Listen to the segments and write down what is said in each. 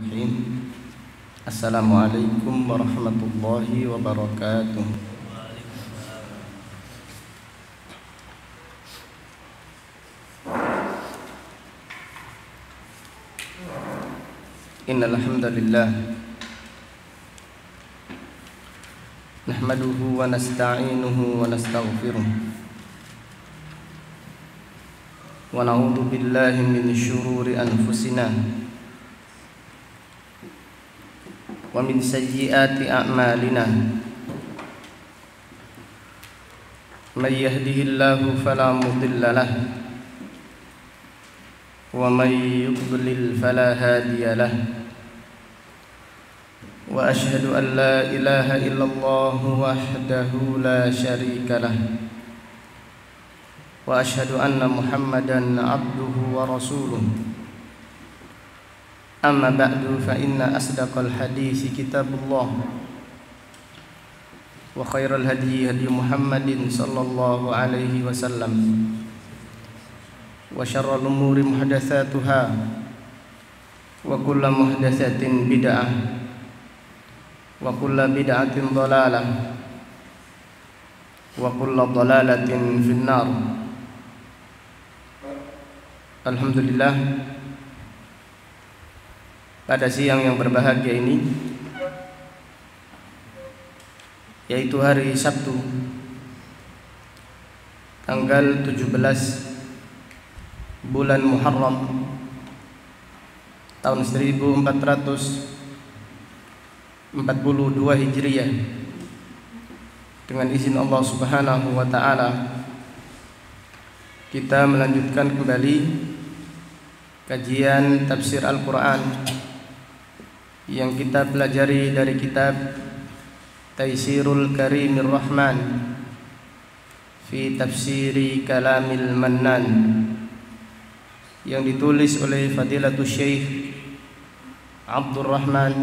Bismillahirrahmanirrahim. Assalamualaikum warahmatullahi wabarakatuh. Innal hamdalillah nahmaduhu wa nasta'inuhu wa nastaghfiruh wa na'udzu billahi min syururi anfusina wa min sayyiati a'malina. May yahdihillahu fala mudilla lahu wa may yudlil fala hadiya lahu. Wa ashhadu an la ilaha illallah wahdahu la syarika lahu wa ashhadu anna Muhammadan abduhu wa rasuluh. Amma ba'du fa inna asdaqal hadisi kitabullah wa khairal hadi hadi Muhammadin sallallahu alaihi wasallam wa syarrul umuri muhdatsatuha wa kullu muhdatsatin bid'ah wa kullu bid'atin dhalalah wa kullu dhalalatin finnar. Alhamdulillah, pada siang yang berbahagia ini, yaitu hari Sabtu tanggal 17 bulan Muharram tahun 1442 Hijriah, dengan izin Allah Subhanahu wa taala kita melanjutkan kembali kajian tafsir Al-Qur'an yang kita pelajari dari kitab Taisirul Karimir Rahman fi Tafsiri Kalamil Mannan yang ditulis oleh Fadilatul Syekh Abdurrahman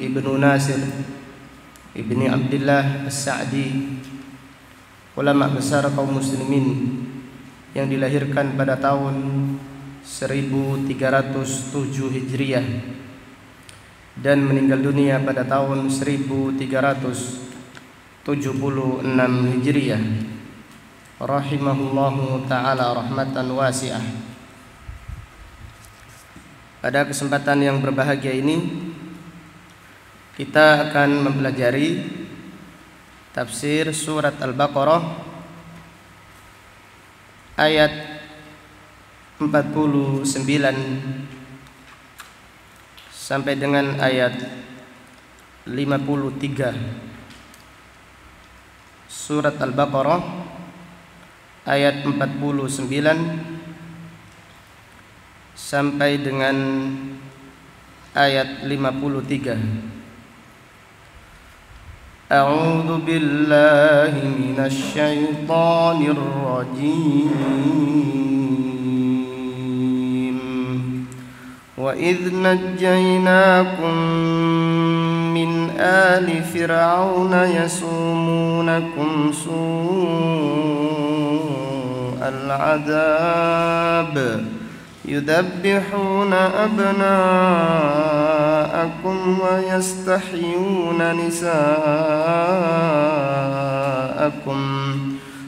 Ibnu Nasir Ibni Abdullah As-Sa'di, ulama besar kaum muslimin yang dilahirkan pada tahun 1307 Hijriah dan meninggal dunia pada tahun 1376 Hijriah, rahimahullahu ta'ala rahmatan wasi'ah. Pada kesempatan yang berbahagia ini kita akan mempelajari tafsir surat Al-Baqarah ayat 49 sampai dengan ayat 53. Surat Al-Baqarah ayat 49 sampai dengan ayat 53. A'udzu billahi minasy syaithanir rajim. Wa idh najjaynakum min ali fir'auna yasumunakum su'al 'adzab yudabbihuna abna'akum wa yastahyuna nisa'akum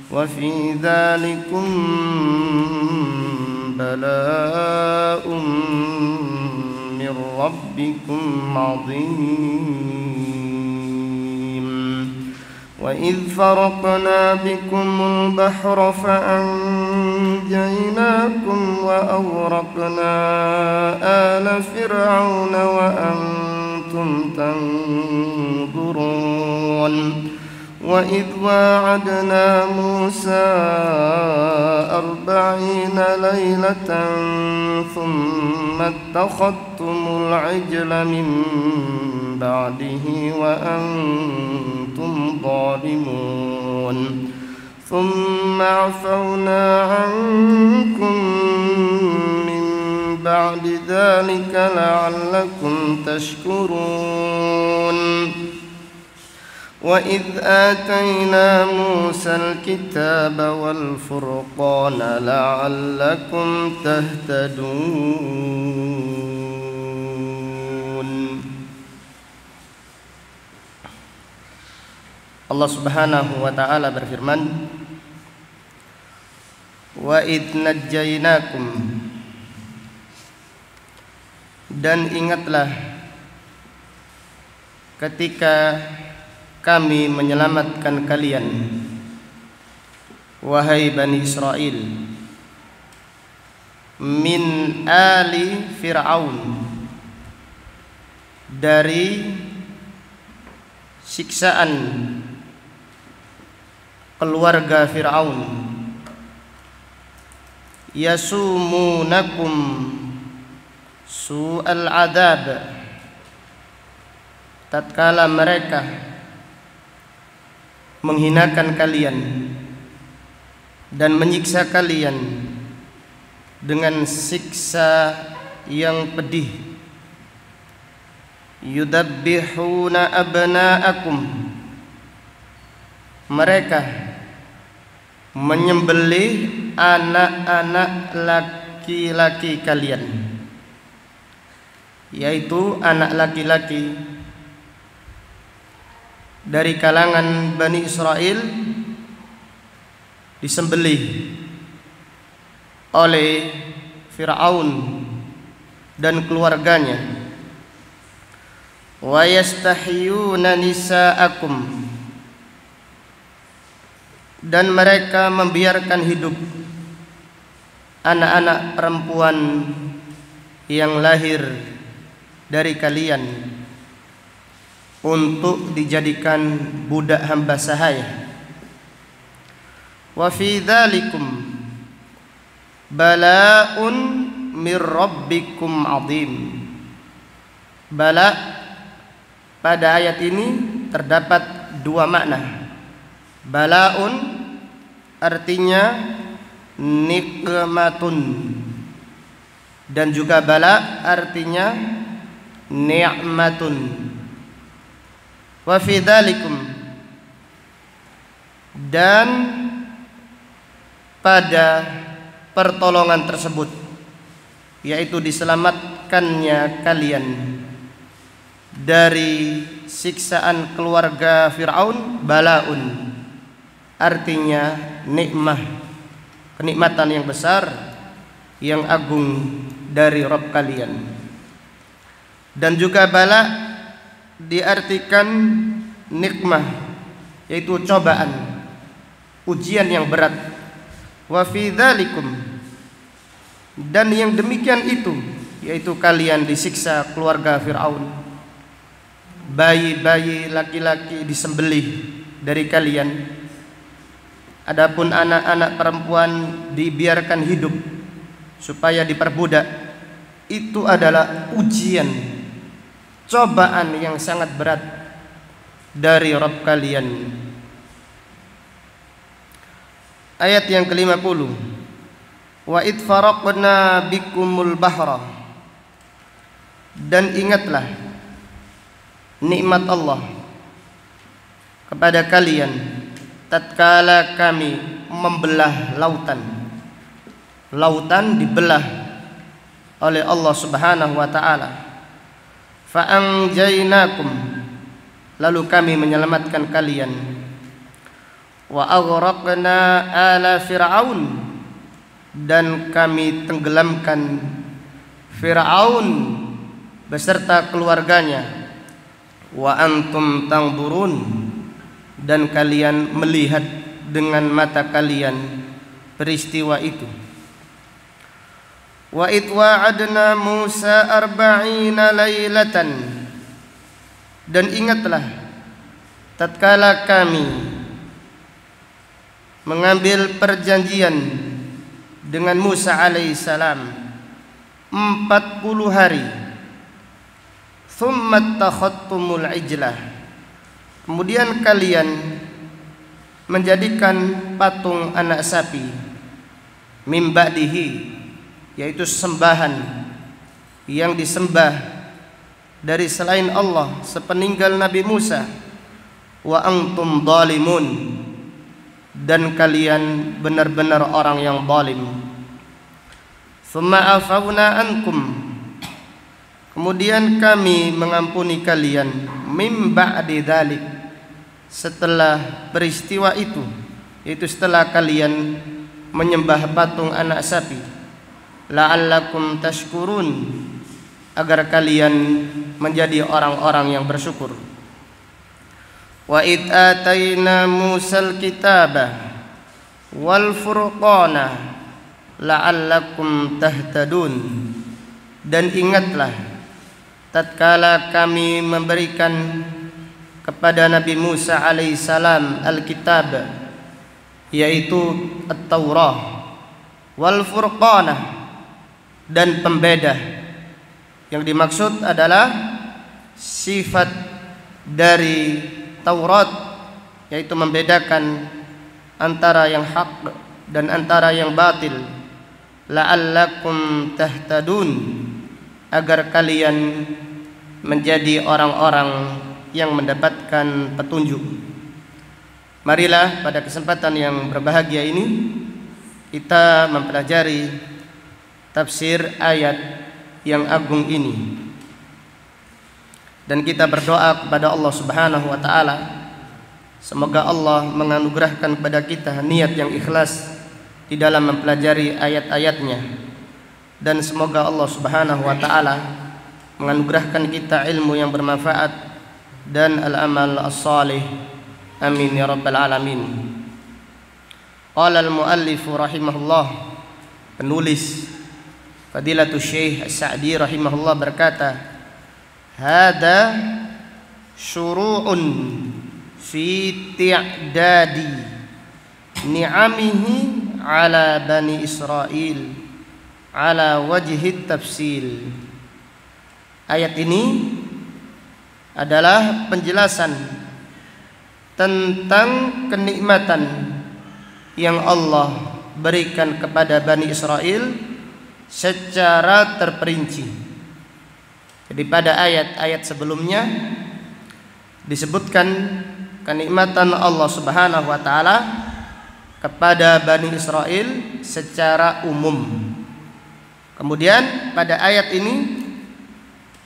wa fi dhalikum bala'un min rabbikum 'azim. Wa idh faraqna bikumul bahra فأنجيناكم وأغرقنا آل فرعون وأنتم تنظرون. وإذ واعدنا موسى 40 ليلة ثم اتخذتم العجل من بعده وأنتم ظالمون. ثم عفونا عنكم من بعد ذلك لعلكم تشكرون. وإذ آتينا موسى الكتاب والفرقان لعلكم تهتدون. Allah Subhanahu wa taala berfirman, "Wa id najjaynakum," dan ingatlah ketika kami menyelamatkan kalian, wahai Bani Israel, min ali Fir'aun, dari siksaan keluarga Fir'aun, yasumunakum su'al adab, tatkala mereka menghinakan kalian dan menyiksa kalian dengan siksa yang pedih. Yudabbihuna abna'akum, mereka menyembelih anak-anak laki-laki kalian, yaitu anak laki-laki dari kalangan Bani Israel disembelih oleh Fir'aun dan keluarganya. Wa yastahyuna nisa'akum, dan mereka membiarkan hidup anak-anak perempuan yang lahir dari kalian untuk dijadikan budak hamba sahaya. Wa fi dzalikum bala'un mir rabbikum 'adzim. Bala pada ayat ini terdapat dua makna. Bala'un artinya nikmatun, dan juga bala artinya ni'matun. Wa fi dzalikum, dan pada pertolongan tersebut, yaitu diselamatkannya kalian dari siksaan keluarga Fir'aun, balaun artinya nikmah, kenikmatan yang besar, yang agung dari Rabb kalian. Dan juga bala diartikan nikmah, yaitu cobaan, ujian yang berat. Wa fi dzalikum, dan yang demikian itu, yaitu kalian disiksa keluarga Fir'aun, bayi-bayi laki-laki disembelih dari kalian, adapun anak-anak perempuan dibiarkan hidup supaya diperbudak. Itu adalah ujian, cobaan yang sangat berat dari Rabb kalian. Ayat yang ke-50, wa id faraqna bikumul bahra, dan ingatlah nikmat Allah kepada kalian tatkala kami membelah lautan. Lautan dibelah oleh Allah Subhanahu wa taala. Fa anjaynakum, lalu kami menyelamatkan kalian. Wa aghraqna ala Fir'aun, dan kami tenggelamkan Fir'aun beserta keluarganya. Wa antum tanzurun, dan kalian melihat dengan mata kalian peristiwa itu. Wa id wa'adna Musa 40 lailatan, dan ingatlah tatkala kami mengambil perjanjian dengan Musa alaihissalam 40 hari. Thumma takhattumul ijlah, kemudian kalian menjadikan patung anak sapi, mim ba'dihi, yaitu sembahan yang disembah dari selain Allah sepeninggal Nabi Musa. Wa antum zalimun, dan kalian benar-benar orang yang zalim. Tsumma afawna ankum, kemudian kami mengampuni kalian, mim ba'di dzalik, setelah peristiwa itu, yaitu setelah kalian menyembah patung anak sapi, la'allakum tashkurun, agar kalian menjadi orang-orang yang bersyukur. Wa id atayna Musal kitaba wal furqana la'allakum tahtadun. Dan ingatlah tatkala kami memberikan kepada Nabi Musa alaihissalam Alkitab, yaitu At-Taurah, wal Furqanah, dan pembeda. Yang dimaksud adalah sifat dari Taurat, yaitu membedakan antara yang hak dan antara yang batil. La'allakum tahtadun, agar kalian menjadi orang-orang yang mendapatkan petunjuk. Marilah pada kesempatan yang berbahagia ini kita mempelajari tafsir ayat yang agung ini, dan kita berdoa kepada Allah Subhanahu wa taala, semoga Allah menganugerahkan kepada kita niat yang ikhlas di dalam mempelajari ayat-ayatnya, dan semoga Allah Subhanahu wa taala menganugerahkan kita ilmu yang bermanfaat dan al-amal as-salih. Amin ya rabbal alamin. Qala al-muallif rahimahullah, penulis Fadilatul Syekh As-Sa'di rahimahullah berkata, hada syuru'un fi ti'dadi ni'amihi ala bani Israel ala wajhi tafsil. Ayat ini adalah penjelasan tentang kenikmatan yang Allah berikan kepada Bani Israel secara terperinci. Jadi pada ayat-ayat sebelumnya disebutkan kenikmatan Allah Subhanahu wa taala kepada Bani Israel secara umum. Kemudian pada ayat ini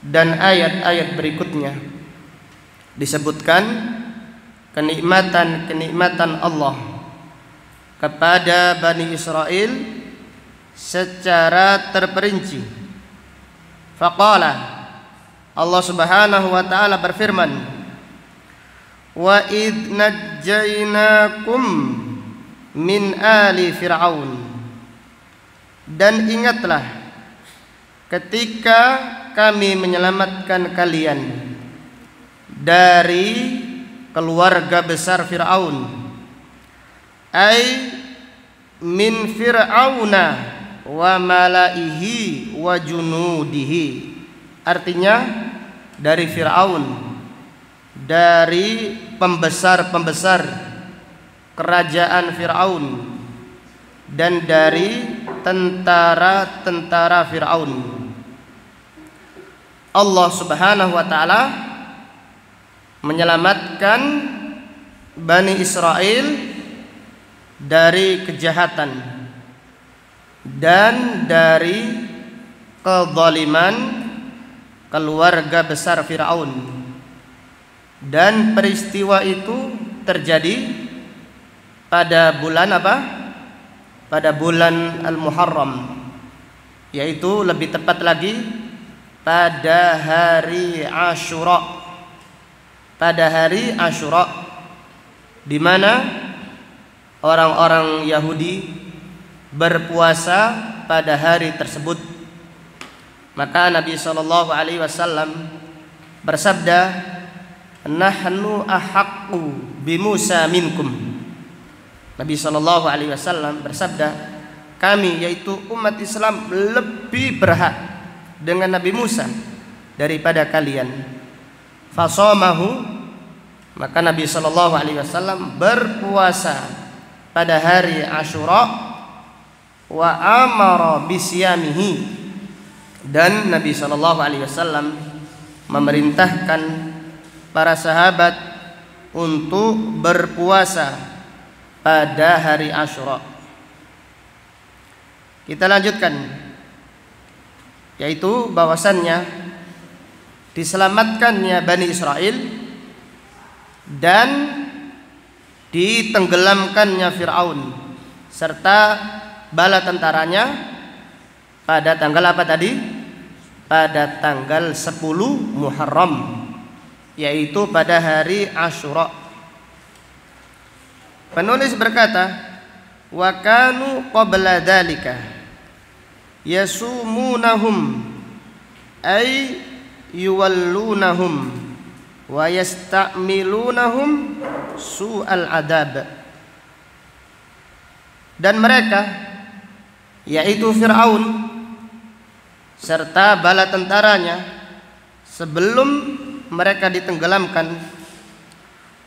dan ayat-ayat berikutnya disebutkan kenikmatan-kenikmatan Allah kepada Bani Israel secara terperinci. Faqala, Allah Subhanahu wa taala berfirman, wa id najjaynakum min ali fir'aun. Dan ingatlah ketika kami menyelamatkan kalian dari keluarga besar Fir'aun, ay min fir'auna wa malaihi wa junudihi, artinya dari Fir'aun, dari pembesar-pembesar kerajaan Fir'aun, dan dari tentara-tentara Fir'aun. Allah Subhanahu wa taala menyelamatkan Bani Israel dari kejahatan dan dari kezaliman keluarga besar Fir'aun. Dan peristiwa itu terjadi pada bulan apa? Pada bulan Al-Muharram, yaitu lebih tepat lagi pada hari Asyura. Pada hari Asyura, di mana orang-orang Yahudi berpuasa pada hari tersebut. Maka Nabi SAW bersabda, nahnu ahaqqu bi Musa minkum. Nabi SAW bersabda, kami yaitu umat Islam lebih berhak dengan Nabi Musa daripada kalian. Fasamahu, maka Nabi SAW berpuasa pada hari Asyura. Wa amara bisyamihi, dan Nabi SAW memerintahkan para sahabat untuk berpuasa pada hari Asyura. Kita lanjutkan, yaitu bahwasannya diselamatkannya Bani Israel dan ditenggelamkannya Fir'aun serta bala tentaranya pada tanggal apa tadi? Pada tanggal 10 Muharram, yaitu pada hari Asyura. Penulis berkata, wa kanu qabla dzalika yasumunahum ay yuwallunahum wa yasta'milunahum su'al adab. Dan mereka, yaitu Fir'aun serta bala tentaranya, sebelum mereka ditenggelamkan,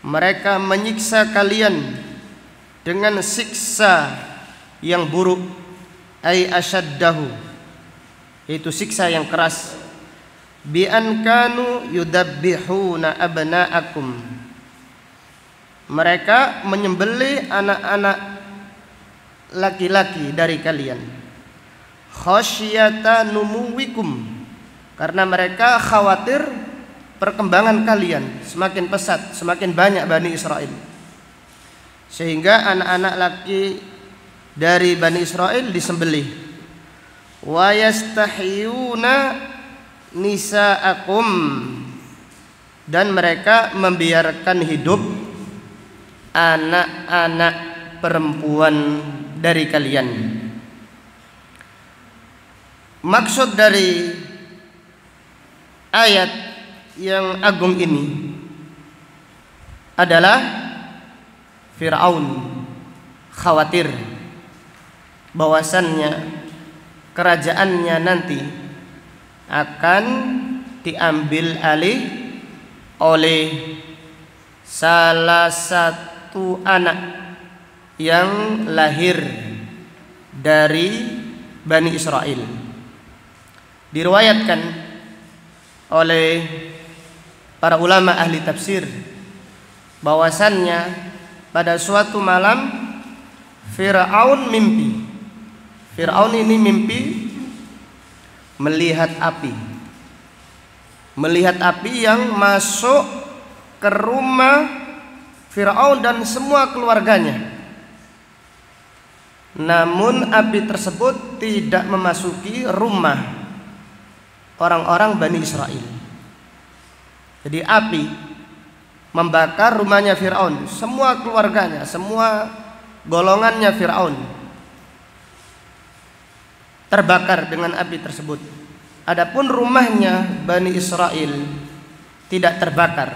mereka menyiksa kalian dengan siksa yang buruk, ay asyaddahu, yaitu siksa yang keras, bi an kanu yudabbihuna abna'akum, mereka menyembelih anak-anak laki-laki dari kalian, khasyata numuwikum, karena mereka khawatir perkembangan kalian semakin pesat, semakin banyak Bani Israel, sehingga anak-anak laki dari Bani Israel disembelih. Wa yastahyuna nisaakum, dan mereka membiarkan hidup anak-anak perempuan dari kalian. Maksud dari ayat yang agung ini adalah Fir'aun khawatir bahwasannya kerajaannya nanti akan diambil alih oleh salah satu anak yang lahir dari Bani Israel. Diriwayatkan oleh para ulama ahli tafsir bahwasannya pada suatu malam Fir'aun mimpi. Fir'aun ini mimpi melihat api. Melihat api yang masuk ke rumah Fir'aun dan semua keluarganya. Namun api tersebut tidak memasuki rumah orang-orang Bani Israel. Jadi api membakar rumahnya Fir'aun, semua keluarganya, semua golongannya Fir'aun terbakar dengan api tersebut. Adapun rumahnya Bani Israel tidak terbakar.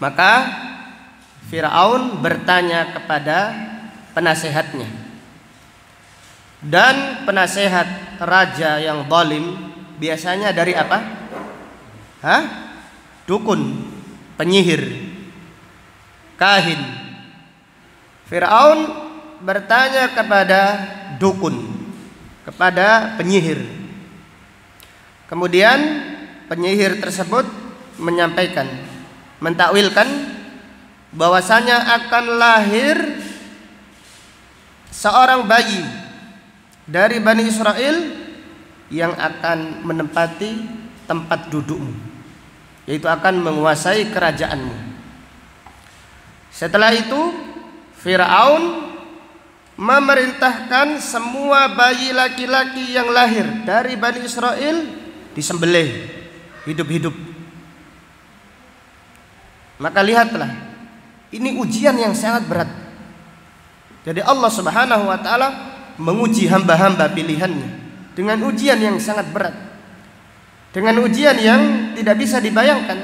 Maka Fir'aun bertanya kepada penasehatnya, dan penasehat raja yang zalim biasanya dari apa? Dukun, penyihir, kahin. Fir'aun bertanya kepada dukun, kepada penyihir. Kemudian penyihir tersebut menyampaikan, mentakwilkan bahwasanya akan lahir seorang bayi dari Bani Israel yang akan menempati tempat dudukmu, yaitu akan menguasai kerajaanmu. Setelah itu Fir'aun memerintahkan semua bayi laki-laki yang lahir dari Bani Israel disembelih hidup-hidup. Maka lihatlah, ini ujian yang sangat berat. Jadi Allah Subhanahu wa ta'ala menguji hamba-hamba pilihannya dengan ujian yang sangat berat, dengan ujian yang tidak bisa dibayangkan.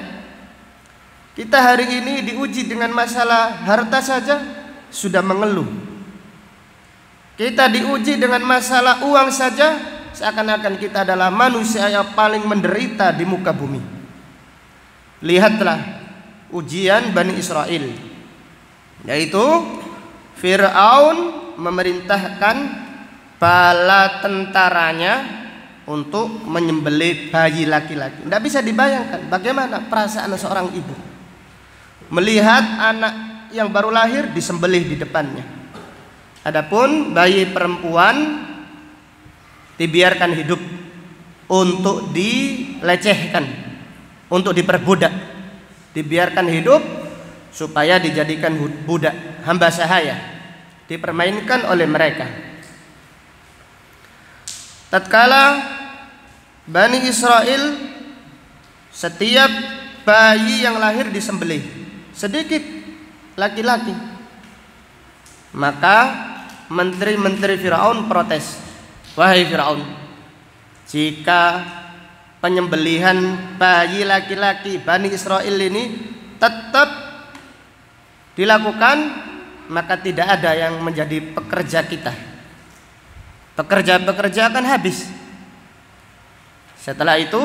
Kita hari ini diuji dengan masalah harta saja sudah mengeluh. Kita diuji dengan masalah uang saja seakan-akan kita adalah manusia yang paling menderita di muka bumi. Lihatlah ujian Bani Israel, yaitu Fir'aun memerintahkan bala tentaranya untuk menyembelih bayi laki-laki. Tidak bisa dibayangkan bagaimana perasaan seorang ibu melihat anak yang baru lahir disembelih di depannya. Adapun bayi perempuan dibiarkan hidup untuk dilecehkan, untuk diperbudak. Dibiarkan hidup supaya dijadikan budak, hamba sahaya, dipermainkan oleh mereka. Tatkala Bani Israel setiap bayi yang lahir disembelih, sedikit laki-laki, maka menteri-menteri Firaun protes, "Wahai Firaun, jika penyembelihan bayi laki-laki Bani Israel ini tetap dilakukan, maka tidak ada yang menjadi pekerja kita. Pekerja-pekerja akan habis." Setelah itu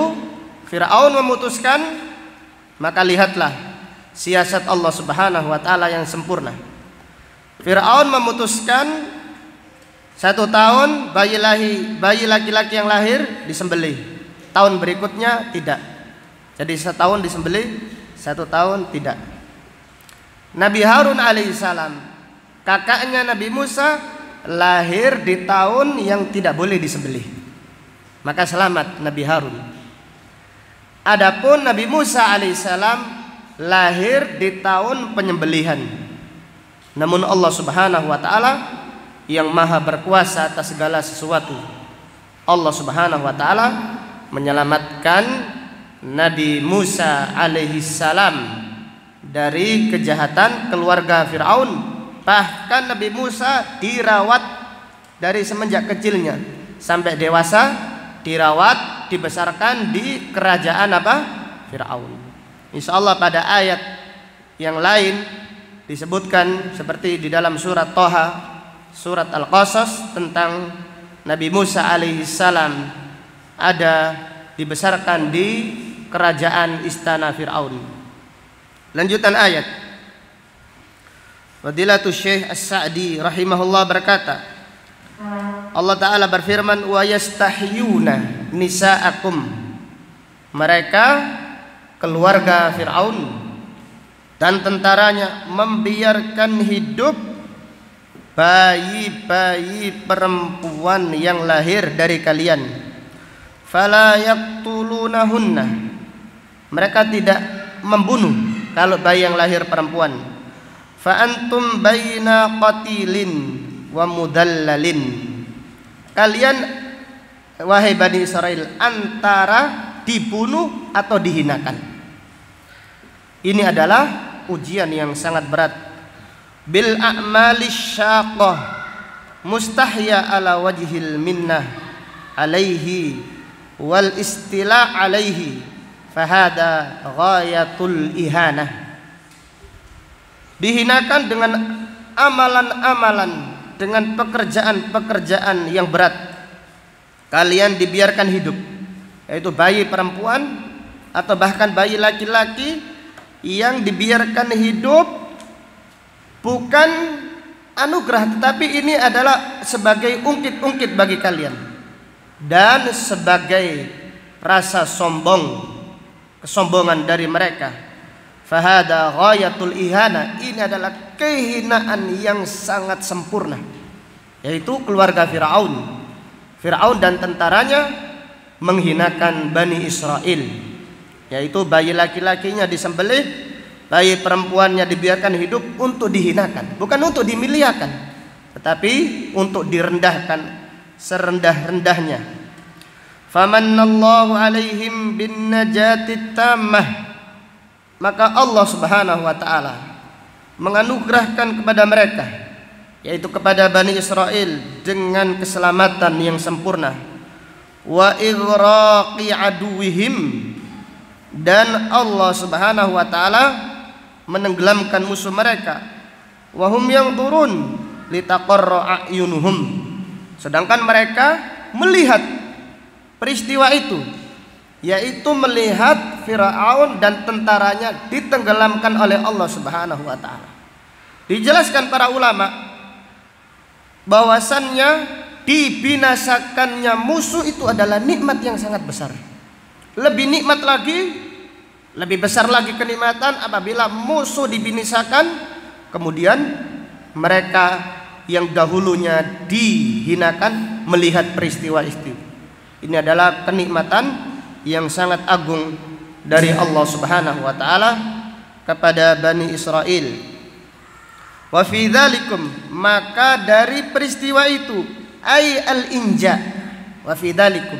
Firaun memutuskan, maka lihatlah siasat Allah Subhanahu wa taala yang sempurna. Firaun memutuskan 1 tahun bayi laki-laki yang lahir disembelih, tahun berikutnya tidak. Jadi 1 tahun disembelih, 1 tahun tidak. Nabi Harun alaihissalam, kakaknya Nabi Musa, lahir di tahun yang tidak boleh disembelih, maka selamat Nabi Harun. Adapun Nabi Musa alaihissalam lahir di tahun penyembelihan. Namun Allah Subhanahu wa taala yang maha berkuasa atas segala sesuatu, Allah Subhanahu wa taala menyelamatkan Nabi Musa alaihissalam dari kejahatan keluarga Firaun. Bahkan Nabi Musa dirawat dari semenjak kecilnya sampai dewasa, dirawat, dibesarkan di kerajaan Firaun. Insyaallah pada ayat yang lain disebutkan seperti di dalam surat Thaha, surat Al-Qasas, tentang Nabi Musa alaihissalam ada dibesarkan di kerajaan istana Firaun. Lanjutan ayat. Fadilatul Syekh As-Sa'di rahimahullah berkata, Allah Ta'ala berfirman, wa yastahyuna nisa'akum, mereka keluarga Fir'aun dan tentaranya membiarkan hidup bayi-bayi perempuan yang lahir dari kalian. Fala yaqtulunahunna, mereka tidak membunuh kalau bayi yang lahir perempuan. Fa antum baina qatilin wa mudallalin, kalian wahai Bani Israel antara dibunuh atau dihinakan. Ini adalah ujian yang sangat berat. Bil a'malis syaqah mustahya ala wajhil minnah alaihi wal istila alaihi fahada ghayatul ihanah. Dihinakan dengan amalan-amalan, dengan pekerjaan-pekerjaan yang berat. Kalian dibiarkan hidup, yaitu bayi perempuan atau bahkan bayi laki-laki yang dibiarkan hidup bukan anugerah, tetapi ini adalah sebagai ungkit-ungkit bagi kalian dan sebagai rasa sombong, kesombongan dari mereka. Fahada ghayatul ihana, ini adalah kehinaan yang sangat sempurna, yaitu keluarga Firaun. Firaun dan tentaranya menghinakan Bani Israel, yaitu bayi laki-lakinya disembelih, bayi perempuannya dibiarkan hidup untuk dihinakan, bukan untuk dimuliakan, tetapi untuk direndahkan serendah-rendahnya. Famannallahu alaihim bin najati tammah, maka Allah Subhanahu wa taala menganugerahkan kepada mereka, yaitu kepada Bani Israel, dengan keselamatan yang sempurna. Wa ighraqi aduwihim, dan Allah Subhanahu wa taala menenggelamkan musuh mereka. Wa hum yanzurun litaqarra a'yunuhum, sedangkan mereka melihat peristiwa itu, yaitu melihat Firaun dan tentaranya ditenggelamkan oleh Allah Subhanahu wa taala. Dijelaskan para ulama bahwasannya dibinasakannya musuh itu adalah nikmat yang sangat besar. Lebih nikmat lagi, lebih besar lagi kenikmatan apabila musuh dibinasakan, kemudian mereka yang dahulunya dihinakan melihat peristiwa itu. Ini adalah kenikmatan yang sangat agung dari Allah Subhanahu wa taala, kepada Bani Israel. Wa fi dzalikum, maka dari peristiwa itu, ay al-inja, wa fi dzalikum,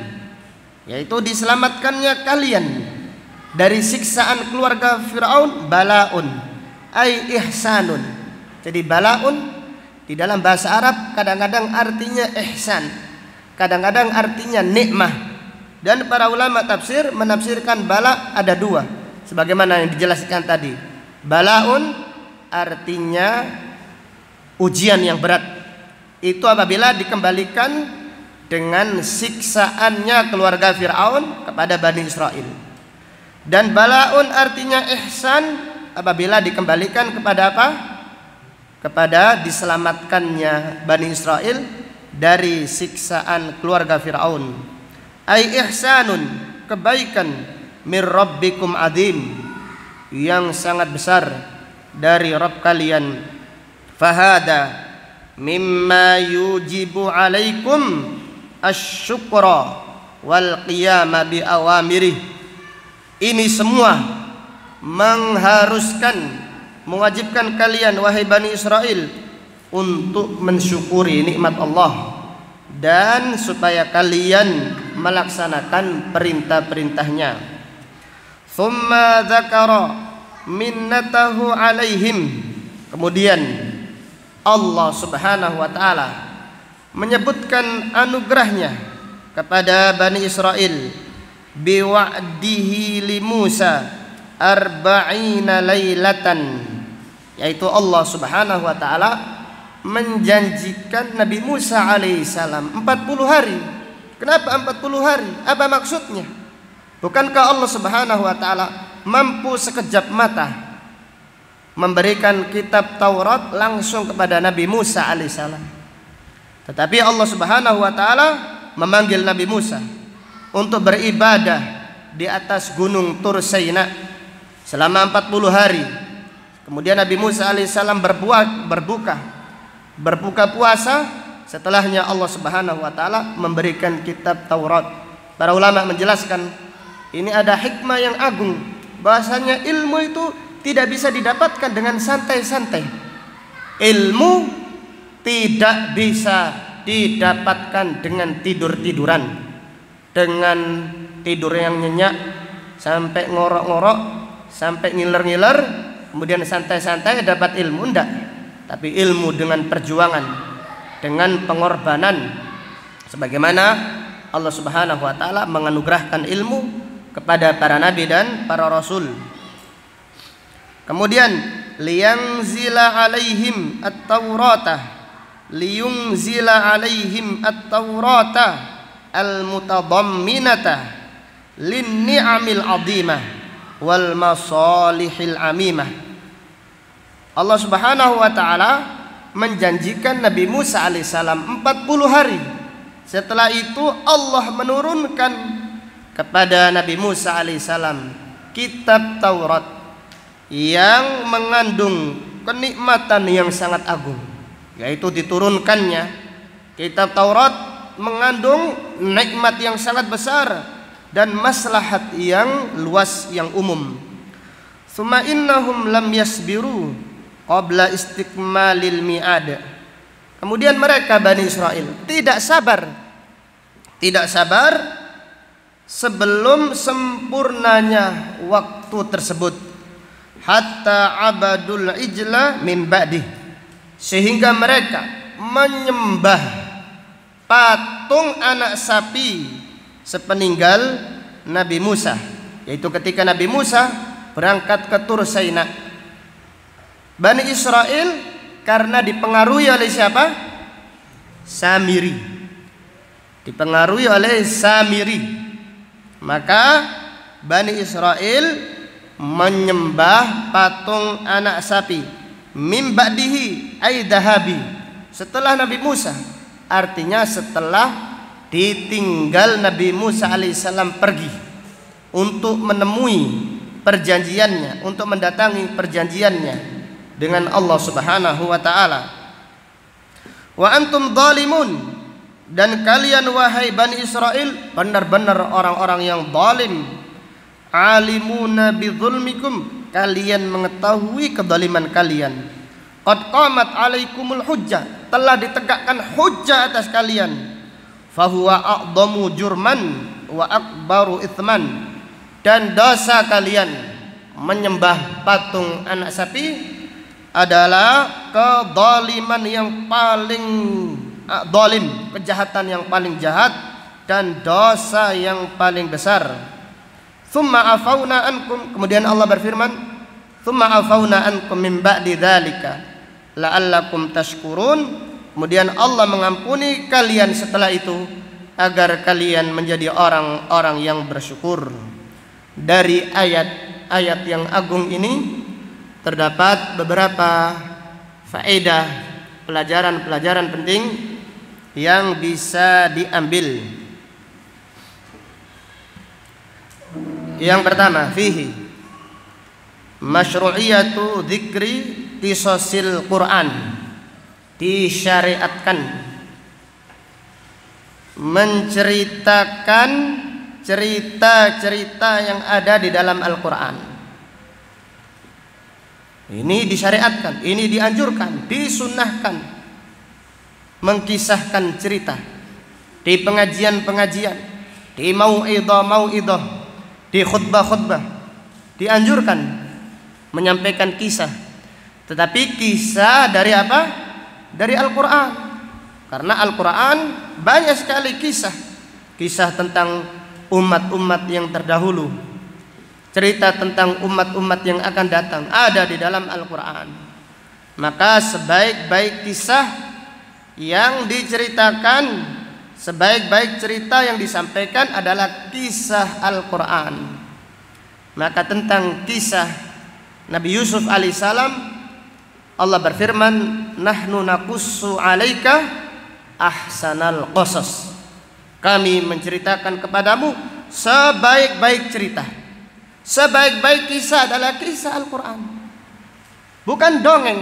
yaitu diselamatkannya kalian dari siksaan keluarga Firaun, balaun, ay ihsanun. Jadi balaun di dalam bahasa Arab kadang-kadang artinya ihsan, kadang-kadang artinya nikmah. Dan para ulama tafsir menafsirkan bala ada dua, sebagaimana yang dijelaskan tadi. Balaun artinya ujian yang berat, itu apabila dikembalikan dengan siksaannya keluarga Fir'aun kepada Bani Israel. Dan balaun artinya ihsan apabila dikembalikan kepada apa? Kepada diselamatkannya Bani Israel dari siksaan keluarga Fir'aun. Ai ihsanun, kebaikan, mir rabbikum adzim, yang sangat besar dari Rabb kalian. Fahada mimma yujibu alaikum asyukra wal qiyama bi awamirih. Ini semua mengharuskan, mewajibkan kalian wahai Bani Israel untuk mensyukuri nikmat Allah dan supaya kalian melaksanakan perintah-perintahnya. Thumma dzakara minnatahu alaihim, kemudian Allah Subhanahu wa taala menyebutkan anugerahnya kepada Bani Israel, biwa'dihi li Musa arba'ina lailatan, yaitu Allah Subhanahu wa taala menjanjikan Nabi Musa alaihissalam 40 hari. Kenapa 40 hari? Apa maksudnya? Bukankah Allah Subhanahu wa taala mampu sekejap mata memberikan kitab Taurat langsung kepada Nabi Musa alaihissalam? Tetapi Allah Subhanahu wa taala memanggil Nabi Musa untuk beribadah di atas gunung Tur Saina selama 40 hari. Kemudian Nabi Musa alaihissalam berbuka puasa. Setelahnya Allah Subhanahu wa taala memberikan kitab Taurat. Para ulama menjelaskan ini ada hikmah yang agung, bahasanya ilmu itu tidak bisa didapatkan dengan santai-santai. Ilmu tidak bisa didapatkan dengan tidur-tiduran, dengan tidur yang nyenyak sampai ngorok-ngorok, sampai ngiler-ngiler, kemudian santai-santai dapat ilmu. Enggak. Tapi ilmu dengan perjuangan, dengan pengorbanan, sebagaimana Allah Subhanahu wa taala menganugerahkan ilmu kepada para nabi dan para rasul. Kemudian liyunzila alaihim at-taurata al-mutadamminata lin-ni'amil 'azimah wal masalihil 'amimah. Allah Subhanahu wa taala menjanjikan Nabi Musa alaihissalam 40 hari. Setelah itu Allah menurunkan kepada Nabi Musa alaihissalam kitab Taurat yang mengandung kenikmatan yang sangat agung, yaitu diturunkannya kitab Taurat mengandung nikmat yang sangat besar dan maslahat yang luas, yang umum. Summa innahum lam yasbiru qabla istikmalil mi'ad. Kemudian mereka Bani Israel tidak sabar sebelum sempurnanya waktu tersebut, hatta abadul ijla min ba'dih, sehingga mereka menyembah patung anak sapi sepeninggal Nabi Musa, yaitu ketika Nabi Musa berangkat ke Tur Saina. Bani Israel karena dipengaruhi oleh siapa? Samiri. Dipengaruhi oleh Samiri, maka Bani Israel menyembah patung anak sapi. Mim ba'dihi ay dahabi, setelah Nabi Musa, artinya setelah ditinggal Nabi Musa alaihissalam pergi untuk menemui perjanjiannya, untuk mendatangi perjanjiannya dengan Allah Subhanahu wa taala. Wa antum zalimun, dan kalian wahai Bani Israel benar-benar orang-orang yang zalim. Alimuna bidzulmikum, kalian mengetahui kezaliman kalian. Qad qamat 'alaikumul hujjah, telah ditegakkan hujjah atas kalian. Fahuwa a'dhamu jurman wa akbaru itsman, dan dosa kalian menyembah patung anak sapi adalah kezaliman yang paling zalim, kejahatan yang paling jahat dan dosa yang paling besar. Tsumma afauna ankum, kemudian Allah berfirman, tsumma afauna ankum min ba'di dzalika la'allakum tashkurun, kemudian Allah mengampuni kalian setelah itu agar kalian menjadi orang-orang yang bersyukur. Dari ayat-ayat yang agung ini terdapat beberapa faedah, pelajaran-pelajaran penting yang bisa diambil. Yang pertama, fihi masyru'iyatu dzikri qisasil Quran, disyariatkan menceritakan cerita-cerita yang ada di dalam Al-Quran. Ini disyariatkan, ini dianjurkan, disunnahkan mengkisahkan cerita di pengajian-pengajian, di mau'idah, di khutbah-khutbah, dianjurkan menyampaikan kisah. Tetapi kisah dari apa? Dari Al-Quran. Karena Al-Quran banyak sekali kisah tentang umat-umat yang terdahulu, cerita tentang umat-umat yang akan datang ada di dalam Al-Quran. Maka sebaik-baik kisah yang diceritakan, sebaik-baik cerita yang disampaikan adalah kisah Al-Quran. Maka tentang kisah Nabi Yusuf alaihissalam, Allah berfirman, nahnu naqussu 'alaika ahsanal qasas, kami menceritakan kepadamu sebaik-baik cerita. Sebaik-baik kisah adalah kisah Al-Quran, bukan dongeng,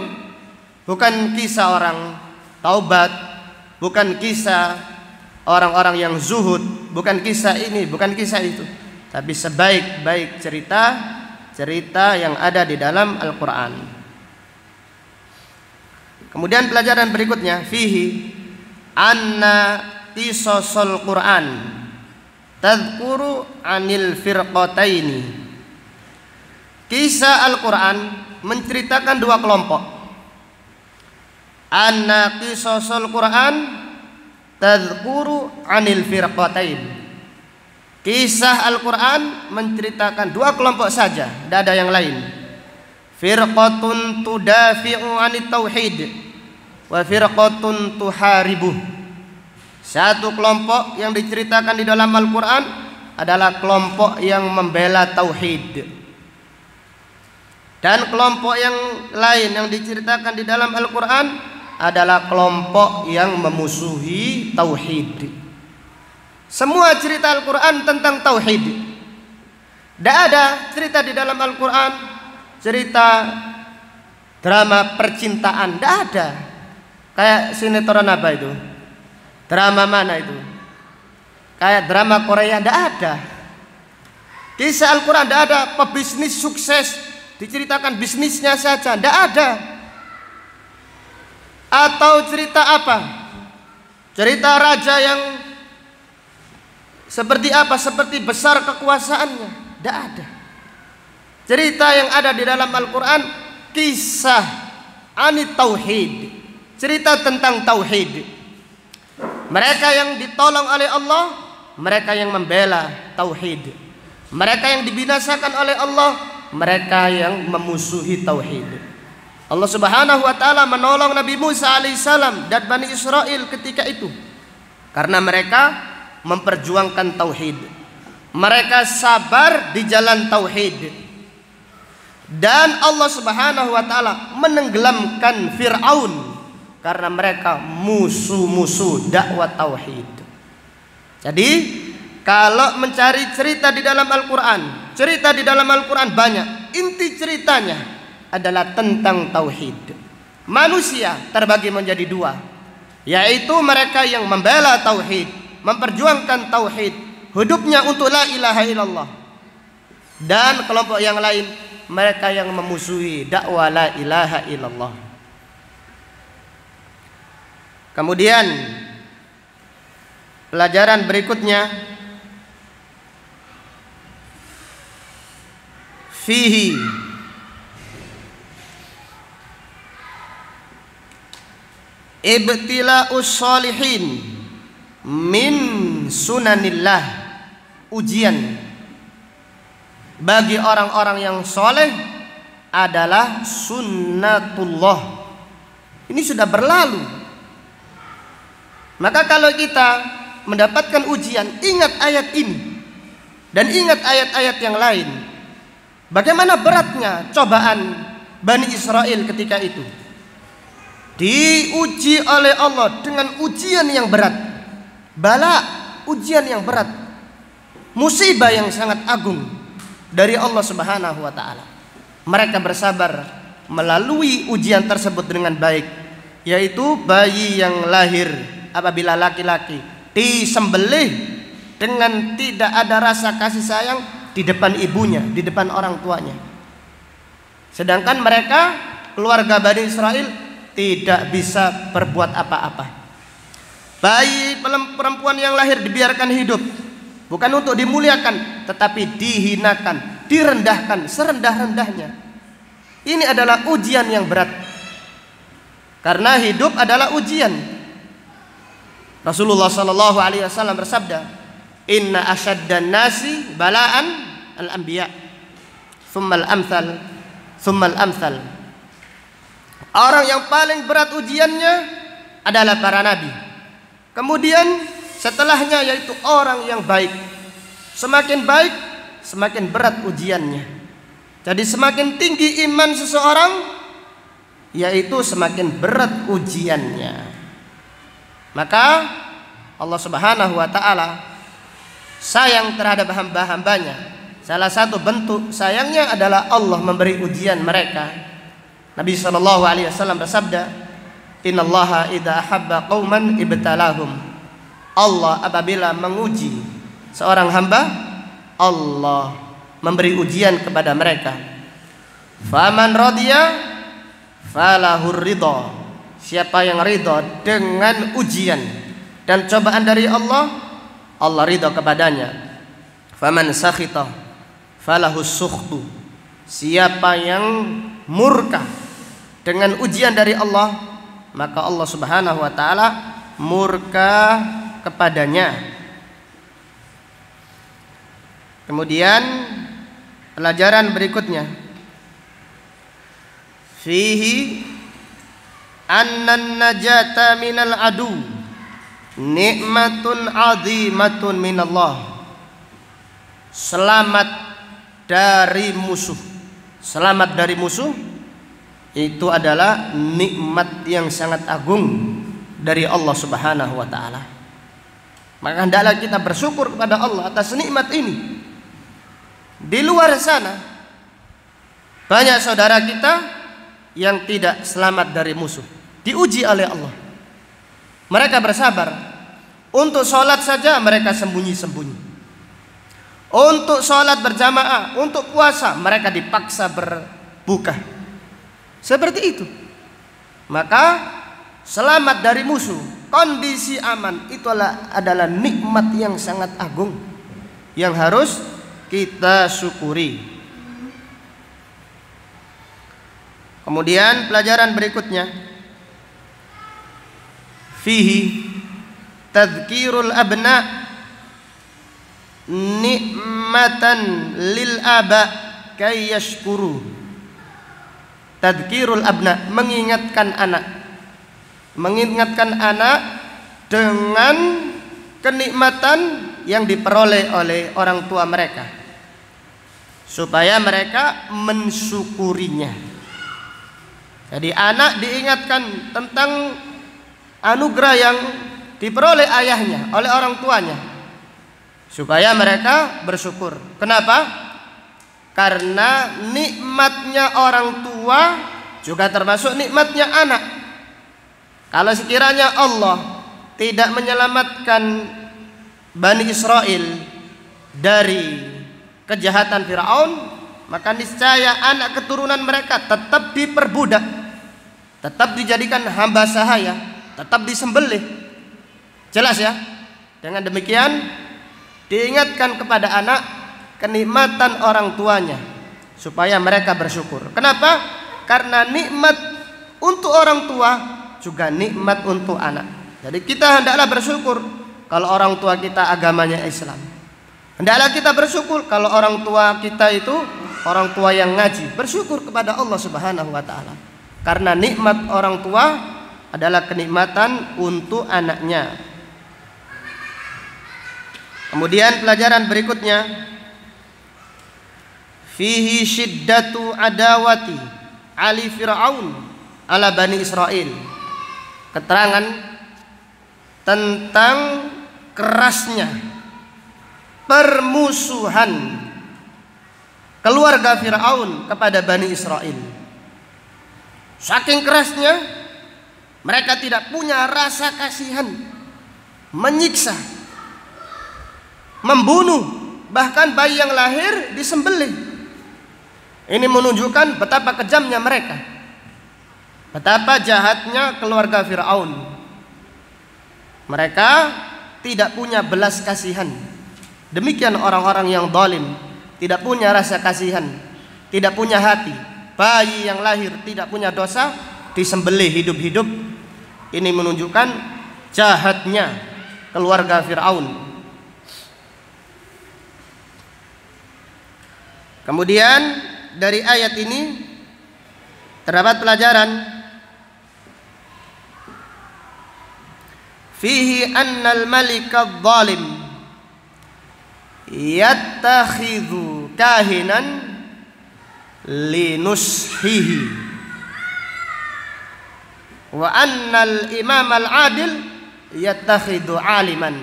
bukan kisah orang taubat, bukan kisah orang-orang yang zuhud, bukan kisah ini, bukan kisah itu, tapi sebaik-baik cerita yang ada di dalam Al-Quran. Kemudian pelajaran berikutnya, fihi anna qisasul Quran tadhkuru anil firqataini. Kisah Al-Quran menceritakan dua kelompok. Anna qisasul Quran tadhkuru anil firqatain. Kisah Al-Quran menceritakan dua kelompok saja, tidak ada yang lain. Firqatun tudafi'u anit tauhid wa firqatun tuharibuh. Satu kelompok yang diceritakan di dalam Al-Quran adalah kelompok yang membela tauhid, dan kelompok yang lain yang diceritakan di dalam Al-Quran adalah kelompok yang memusuhi tauhid. Semua cerita Al-Quran tentang tauhid. Tidak ada cerita di dalam Al-Quran cerita drama percintaan, tidak ada. Kayak sinetron apa itu? Drama mana itu? Kayak drama Korea, tidak ada. Kisah Al-Quran tidak ada. Pebisnis sukses diceritakan bisnisnya saja, tidak ada. Atau cerita apa? Cerita raja yang seperti apa? Seperti besar kekuasaannya, tidak ada. Cerita yang ada di dalam Al-Quran kisah anit tauhid, cerita tentang tauhid. Mereka yang ditolong oleh Allah, mereka yang membela tauhid. Mereka yang dibinasakan oleh Allah, mereka yang memusuhi tauhid. Allah Subhanahu wa taala menolong Nabi Musa alaihissalam dan Bani Israel ketika itu karena mereka memperjuangkan tauhid. Mereka sabar di jalan tauhid. Dan Allah Subhanahu wa taala menenggelamkan Firaun karena mereka musuh-musuh dakwah tauhid. Jadi, kalau mencari cerita di dalam Al-Qur'an, cerita di dalam Al-Qur'an banyak. Inti ceritanya adalah tentang tauhid. Manusia terbagi menjadi dua, yaitu mereka yang membela tauhid, memperjuangkan tauhid, hidupnya untuk la ilaha illallah, dan kelompok yang lain mereka yang memusuhi dakwah la ilaha illallah. Kemudian pelajaran berikutnya, fihi ibtila'us sholihin min sunanillah, ujian bagi orang-orang yang soleh adalah sunnatullah. Ini sudah berlalu. Maka kalau kita mendapatkan ujian, ingat ayat ini dan ingat ayat-ayat yang lain. Bagaimana beratnya cobaan Bani Israel ketika itu. Diuji oleh Allah dengan ujian yang berat, bala, ujian yang berat, musibah yang sangat agung dari Allah Subhanahu wa taala. Mereka bersabar melalui ujian tersebut dengan baik, yaitu bayi yang lahir apabila laki-laki disembelih dengan tidak ada rasa kasih sayang di depan ibunya, di depan orang tuanya. Sedangkan mereka, keluarga Bani Israel, tidak bisa berbuat apa-apa. Bayi perempuan yang lahir dibiarkan hidup, bukan untuk dimuliakan, tetapi dihinakan, direndahkan serendah-rendahnya. Ini adalah ujian yang berat, karena hidup adalah ujian. Rasulullah sallallahu alaihi wasallam bersabda, "Inna asyaddan nasi balaan al-anbiya, tsummal amsal, tsummal amsal." Orang yang paling berat ujiannya adalah para nabi. Kemudian setelahnya yaitu orang yang baik. Semakin baik, semakin berat ujiannya. Jadi semakin tinggi iman seseorang, yaitu semakin berat ujiannya. Maka Allah Subhanahu wa taala sayang terhadap hamba-hambanya. Salah satu bentuk sayangnya adalah Allah memberi ujian mereka. Nabi sallallahu alaihi wasallam bersabda, "Innallaha idza ahabba qauman ibtalahum." Allah apabila menguji seorang hamba, Allah memberi ujian kepada mereka. Faman radiya falahur ridha. Siapa yang ridha dengan ujian dan cobaan dari Allah, Allah ridha kepadanya. Faman sakhita falahus sukhtu. Siapa yang murka dengan ujian dari Allah, maka Allah Subhanahu wa taala murka kepadanya. Kemudian pelajaran berikutnya, fihi annan najata minal adu nikmatun azimatun minallah. Selamat dari musuh, selamat dari musuh itu adalah nikmat yang sangat agung dari Allah Subhanahu wa taala. Maka hendaklah kita bersyukur kepada Allah atas nikmat ini. Di luar sana banyak saudara kita yang tidak selamat dari musuh, diuji oleh Allah. Mereka bersabar. Untuk sholat saja mereka sembunyi-sembunyi. Untuk sholat berjamaah, untuk puasa mereka dipaksa berbuka. Seperti itu. Maka selamat dari musuh, kondisi aman, itu adalah nikmat yang sangat agung yang harus kita syukuri. Kemudian pelajaran berikutnya, fihi tadhkirul abna nikmatan lil aba kay yashkuru. Tadhkirul abna, mengingatkan anak dengan kenikmatan yang diperoleh oleh orang tua mereka, supaya mereka mensyukurinya. Jadi anak diingatkan tentang anugerah yang diperoleh ayahnya, oleh orang tuanya, supaya mereka bersyukur. Kenapa? Karena nikmatnya orang tua juga termasuk nikmatnya anak. Kalau sekiranya Allah tidak menyelamatkan Bani Israel dari kejahatan Firaun, maka niscaya anak keturunan mereka tetap diperbudak, tetap dijadikan hamba sahaya, tetap disembelih. Jelas ya? Dengan demikian diingatkan kepada anak kenikmatan orang tuanya supaya mereka bersyukur. Kenapa? Karena nikmat untuk orang tua juga nikmat untuk anak. Jadi kita hendaklah bersyukur kalau orang tua kita agamanya Islam. Hendaklah kita bersyukur kalau orang tua kita itu orang tua yang ngaji. Bersyukur kepada Allah Subhanahu wa taala. Karena nikmat orang tua adalah kenikmatan untuk anaknya. Kemudian pelajaran berikutnya, fihi syiddatu adawati ali Fir'aun ala Bani Israel. Keterangan tentang kerasnya permusuhan keluarga Fir'aun kepada Bani Israel. Saking kerasnya mereka tidak punya rasa kasihan, menyiksa, membunuh, bahkan bayi yang lahir disembelih. Ini menunjukkan betapa kejamnya mereka, betapa jahatnya keluarga Fir'aun. Mereka tidak punya belas kasihan. Demikian orang-orang yang zalim, tidak punya rasa kasihan, tidak punya hati. Bayi yang lahir tidak punya dosa disembelih hidup-hidup. Ini menunjukkan jahatnya keluarga Fir'aun. Kemudian dari ayat ini terdapat pelajaran, fihi annal malikadh zalim yattakhidhu kahinan linushihi wa annal imam al-adil yattakhidhu aliman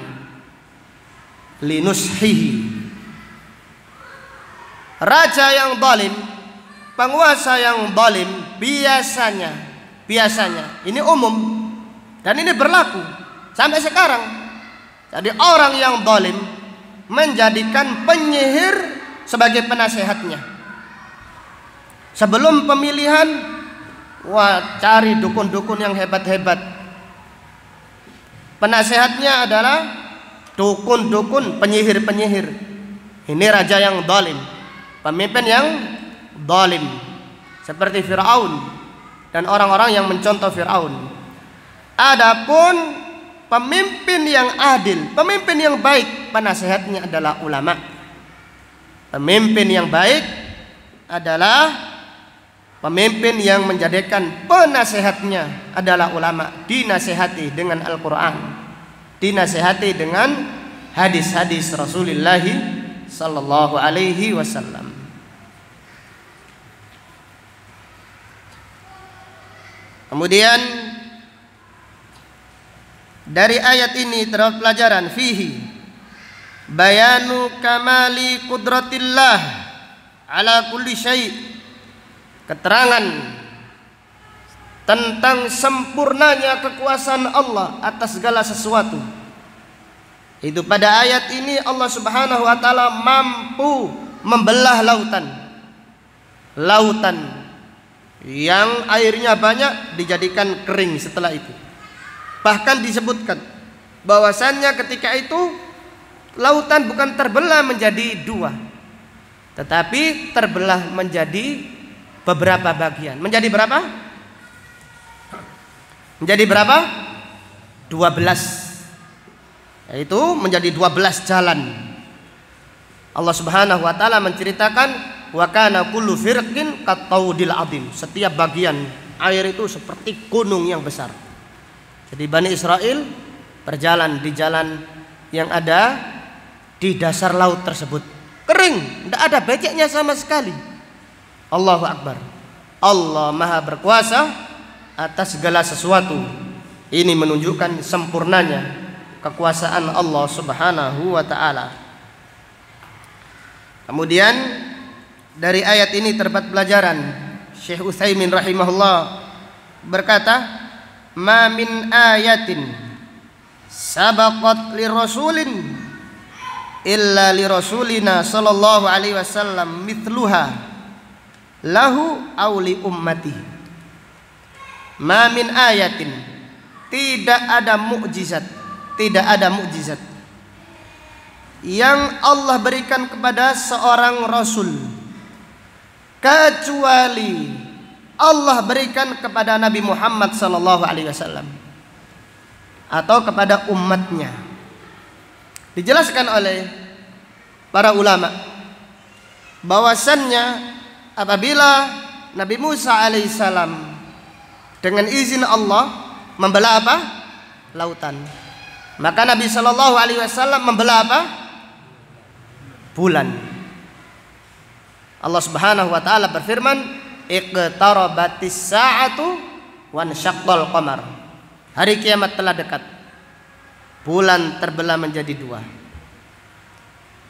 linushihi. Raja yang zalim, penguasa yang zalim biasanya ini umum dan ini berlaku sampai sekarang. Jadi orang yang zalim menjadikan penyihir sebagai penasehatnya. Sebelum pemilihan, wah, cari dukun-dukun yang hebat-hebat. Penasehatnya adalah dukun-dukun, penyihir-penyihir. Ini raja yang zalim, pemimpin yang zalim, seperti Fir'aun dan orang-orang yang mencontoh Fir'aun. Adapun pemimpin yang adil, pemimpin yang baik, penasehatnya adalah ulama. Pemimpin yang baik adalah pemimpin yang menjadikan penasehatnya adalah ulama, dinasehati dengan Al-Quran, dinasehati dengan hadis-hadis Rasulullah sallallahu alaihi wasallam. Kemudian dari ayat ini terdapat pelajaran, fihi bayanu kamali qudratillah ala kulli syai'. Keterangan tentang sempurnanya kekuasaan Allah atas segala sesuatu. Itu pada ayat ini Allah Subhanahu wa taala mampu membelah lautan yang airnya banyak dijadikan kering setelah itu. Bahkan disebutkan bahwasannya ketika itu lautan bukan terbelah menjadi dua, tetapi terbelah menjadi beberapa bagian. Menjadi berapa? Menjadi berapa? 12. Yaitu menjadi 12 jalan. Allah Subhanahu wa taala menceritakan wa kana kullu firqin qataudil azim. Setiap bagian air itu seperti gunung yang besar. Jadi Bani Israel berjalan di jalan yang ada di dasar laut tersebut. Kering, tidak ada beceknya sama sekali. Allahu Akbar. Allah Maha berkuasa atas segala sesuatu. Ini menunjukkan sempurnanya kekuasaan Allah Subhanahu wa taala. Kemudian dari ayat ini terdapat pelajaran. Syekh Utsaimin rahimahullah berkata, "Ma min ayatin sabaqat li rasulin illa li rasulina sallallahu alaihi wasallam mithluha lahu aw li ummati. Ma min ayatin, tidak ada mukjizat yang Allah berikan kepada seorang rasul kecuali Allah berikan kepada Nabi Muhammad sallallahu alaihi wasallam atau kepada umatnya. Dijelaskan oleh para ulama bahwasannya apabila Nabi Musa alaihissalam dengan izin Allah membelah apa? Lautan. Maka Nabi sallallahu alaihi wasallam membelah apa? Bulan. Allah Subhanahu wa taala berfirman, "Iqtarabatis sa'atu wansyaqqal qamar." Hari kiamat telah dekat. Bulan terbelah menjadi dua.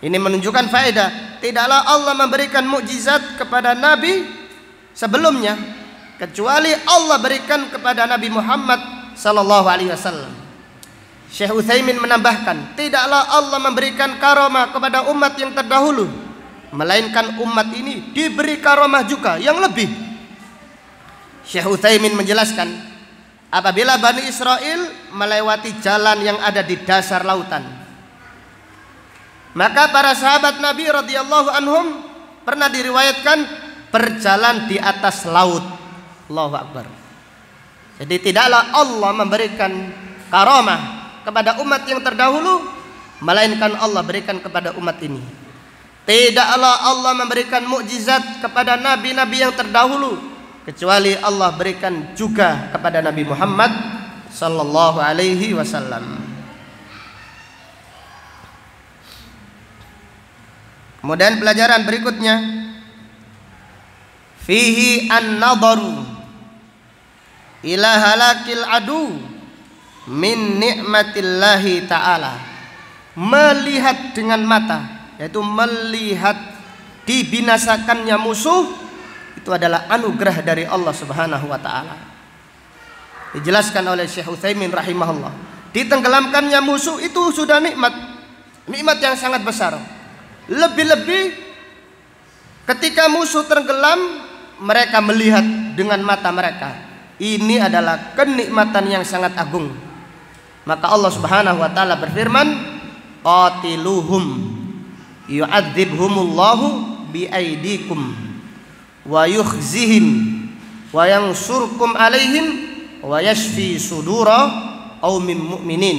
Ini menunjukkan faedah, tidaklah Allah memberikan mukjizat kepada nabi sebelumnya kecuali Allah berikan kepada Nabi Muhammad sallallahu alaihi wasallam. Syekh Utsaimin menambahkan, tidaklah Allah memberikan karamah kepada umat yang terdahulu, melainkan umat ini diberi karamah juga yang lebih. Syekh Utsaimin menjelaskan, apabila Bani Israel melewati jalan yang ada di dasar lautan, maka para sahabat Nabi radhiyallahu anhum pernah diriwayatkan berjalan di atas laut. Allahu Akbar. Jadi tidaklah Allah memberikan karamah kepada umat yang terdahulu, melainkan Allah berikan kepada umat ini. Tidaklah Allah memberikan mukjizat kepada nabi-nabi yang terdahulu, kecuali Allah berikan juga kepada Nabi Muhammad sallallahu alaihi wasallam. Kemudian pelajaran berikutnya, fihi an-nadharu ila halakil adu min nikmatillahi ta'ala. Melihat dengan mata, yaitu melihat dibinasakannya musuh, itu adalah anugerah dari Allah Subhanahu wa taala. Dijelaskan oleh Syekh Utsaimin rahimahullah, ditenggelamkannya musuh itu sudah nikmat yang sangat besar. Lebih-lebih ketika musuh tenggelam, mereka melihat dengan mata mereka. Ini adalah kenikmatan yang sangat agung. Maka Allah Subhanahu wa taala berfirman, qatiluhum yu'adzibhumullahu biaidikum wa yukhzihim wa yansurkum alaihim wa yashfi sudura qaumin mu'minin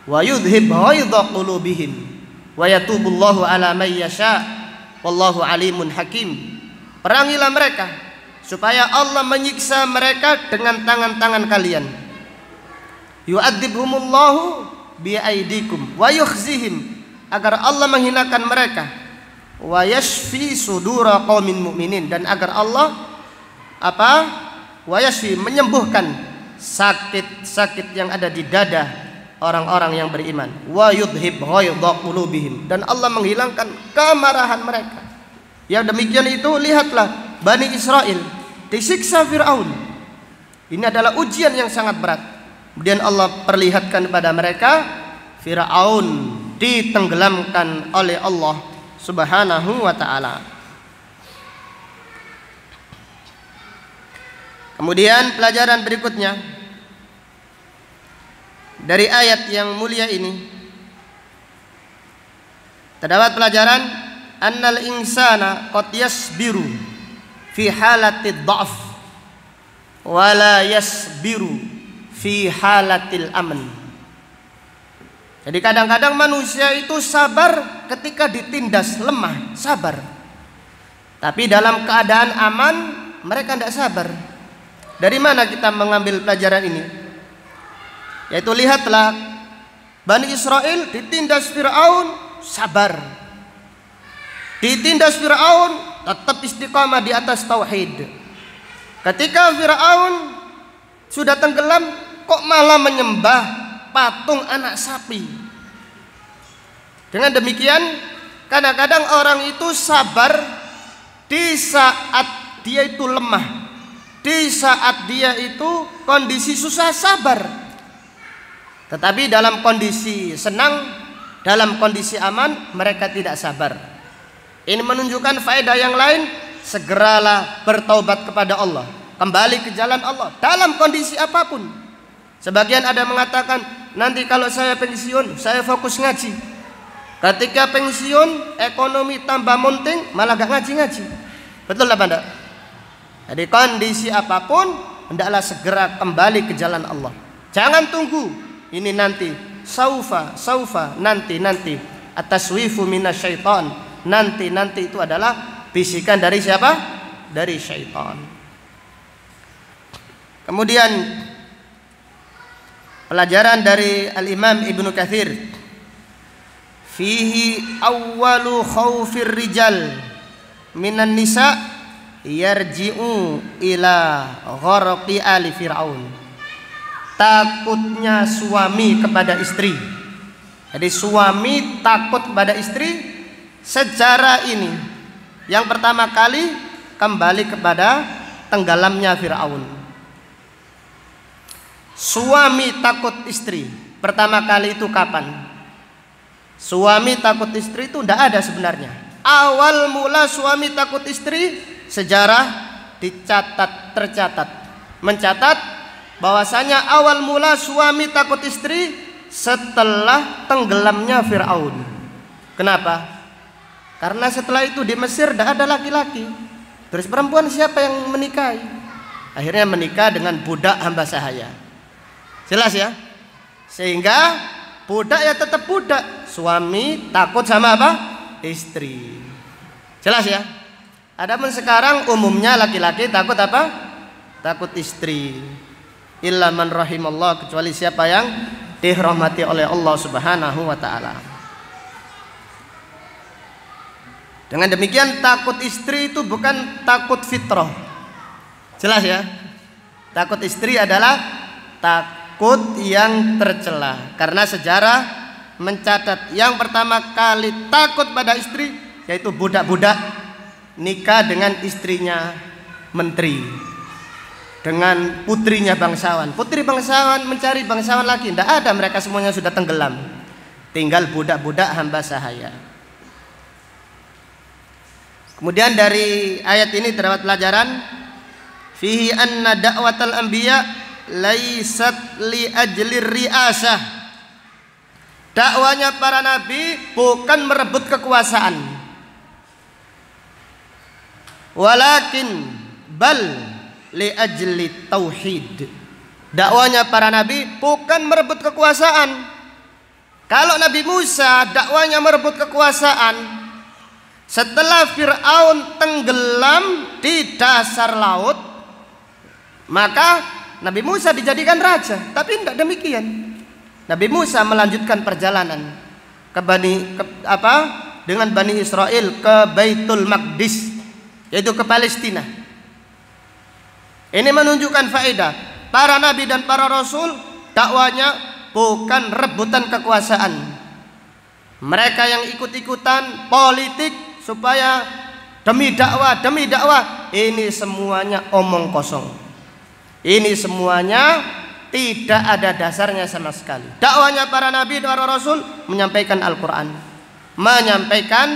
wa yudhib ghaidha qulubihim wa yatubullahu ala may yasha wallahu alimun hakim. Perangilah mereka supaya Allah menyiksa mereka dengan tangan-tangan kalian. Yu'adzibhumullahu biaidikum wa yukhzihim, agar Allah menghinakan mereka. Wa yashfi sudura qaumin mu'minin, dan agar Allah wa yashfi, menyembuhkan sakit-sakit yang ada di dada orang-orang yang beriman. Wa yudhib ghaidha qulubihim, dan Allah menghilangkan kemarahan mereka. Yang demikian itu lihatlah Bani Israel disiksa Fir'aun. Ini adalah ujian yang sangat berat. Kemudian Allah perlihatkan kepada mereka Fir'aun ditenggelamkan oleh Allah Subhanahu wa ta'ala. Kemudian pelajaran berikutnya dari ayat yang mulia ini, terdapat pelajaran annal insana qad yasbiru fi halati dha'f wa la yasbiru fi halatil aman. Jadi kadang-kadang manusia itu sabar ketika ditindas lemah, sabar. Tapi dalam keadaan aman mereka tidak sabar. Dari mana kita mengambil pelajaran ini? Yaitu lihatlah Bani Israel ditindas Fir'aun, sabar. Ditindas Fir'aun, tetap istiqamah di atas tauhid. Ketika Fir'aun sudah tenggelam, kok malah menyembah patung anak sapi. Dengan demikian, kadang-kadang orang itu sabar di saat dia itu lemah, di saat dia itu kondisi susah, sabar. Tetapi dalam kondisi senang, dalam kondisi aman, mereka tidak sabar. Ini menunjukkan faedah yang lain, segeralah bertaubat kepada Allah, kembali ke jalan Allah dalam kondisi apapun. Sebagian ada mengatakan, nanti kalau saya pensiun, saya fokus ngaji. Ketika pensiun, ekonomi tambah munting, malah gak ngaji-ngaji. Betul apa enggak? Jadi kondisi apapun, hendaklah segera kembali ke jalan Allah. Jangan tunggu, ini nanti, saufa, nanti. At-taswifu minasyaitan. Nanti itu adalah bisikan dari siapa? Dari syaitan. Kemudian pelajaran dari Al-Imam Ibnu Katsir, fihi awwalu khaufir rijal minan nisa yarji'u ila gharqi ali fir'aun. Takutnya suami kepada istri. Jadi suami takut kepada istri sejarah ini. Yang pertama kali kembali kepada tenggelamnya Fir'aun. Suami takut istri pertama kali itu kapan? Suami takut istri itu tidak ada sebenarnya. Awal mula suami takut istri, sejarah tercatat mencatat bahwasanya awal mula suami takut istri setelah tenggelamnya Fir'aun. Kenapa? Karena setelah itu di Mesir tidak ada laki-laki. Terus perempuan siapa yang menikahi? Akhirnya menikah dengan budak hamba sahaya. Jelas ya? Sehingga budak ya tetap budak. Suami takut sama apa? Istri. Jelas ya? Adapun sekarang umumnya laki-laki takut apa? Takut istri. Illa man rahimallah, kecuali siapa yang dirahmati oleh Allah Subhanahu wa taala. Dengan demikian takut istri itu bukan takut fitrah. Jelas ya? Takut istri adalah takut yang tercela. Karena sejarah mencatat yang pertama kali takut pada istri yaitu budak-budak nikah dengan istrinya menteri, dengan putrinya bangsawan. Putri bangsawan mencari bangsawan lagi, tidak ada, mereka semuanya sudah tenggelam. Tinggal budak-budak hamba sahaya. Kemudian dari ayat ini terdapat pelajaran, fihi anna da'watal anbiya laisat li ajli ri'asah. Dakwanya para nabi bukan merebut kekuasaan, walakin bal li ajli tauhid. Dakwanya para nabi bukan merebut kekuasaan. Kalau Nabi Musa dakwanya merebut kekuasaan, setelah Fir'aun tenggelam di dasar laut, maka Nabi Musa dijadikan raja. Tapi tidak demikian. Nabi Musa melanjutkan perjalanan dengan Bani Israel ke Baitul Maqdis, yaitu ke Palestina. Ini menunjukkan faedah para nabi dan para rasul dakwanya bukan rebutan kekuasaan. Mereka yang ikut-ikutan politik supaya demi dakwah, ini semuanya omong kosong. Ini semuanya tidak ada dasarnya sama sekali. Dakwanya para nabi dan para rasul menyampaikan Al-Quran, menyampaikan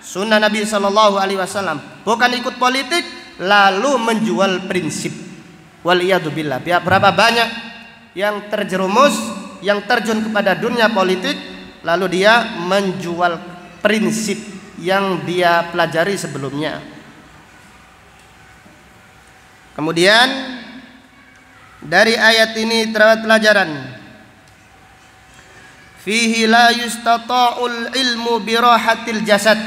sunnah Nabi Sallallahu Alaihi Wasallam, bukan ikut politik lalu menjual prinsip. Waliyadzubillah. Berapa banyak yang terjerumus, yang terjun kepada dunia politik, lalu dia menjual prinsip yang dia pelajari sebelumnya. Kemudian dari ayat ini terdapat pelajaran, fihi la yustata'ul ilmu birahatil jasad.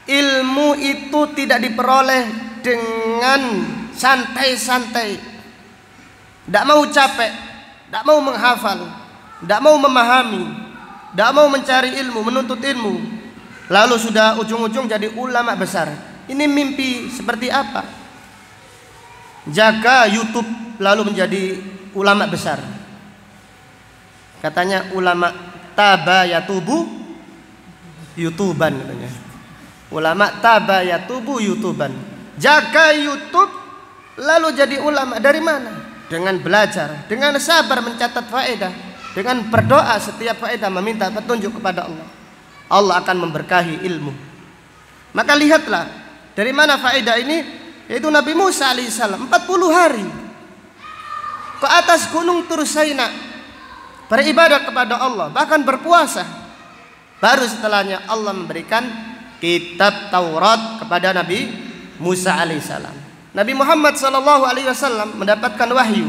Ilmu itu tidak diperoleh dengan santai-santai, tidak mau capek, tidak mau menghafal, tidak mau memahami, tidak mau mencari ilmu, menuntut ilmu, lalu sudah ujung-ujung jadi ulama besar. Ini mimpi seperti apa? Jaga YouTube lalu menjadi ulama besar. Katanya ulama tabayatubu YouTuban katanya. Ulama tabayatubu YouTuban. Jaga YouTube lalu jadi ulama. Dari mana? Dengan belajar, dengan sabar mencatat faedah, dengan berdoa setiap faedah meminta petunjuk kepada Allah. Allah akan memberkahi ilmu. Maka lihatlah Dari mana faedah ini? Yaitu Nabi Musa alaihissalam 40 hari ke atas gunung Tur Saina beribadah kepada Allah, bahkan berpuasa. Baru setelahnya Allah memberikan kitab Taurat kepada Nabi Musa alaihissalam. Nabi Muhammad sallallahu alaihi wasallam mendapatkan wahyu.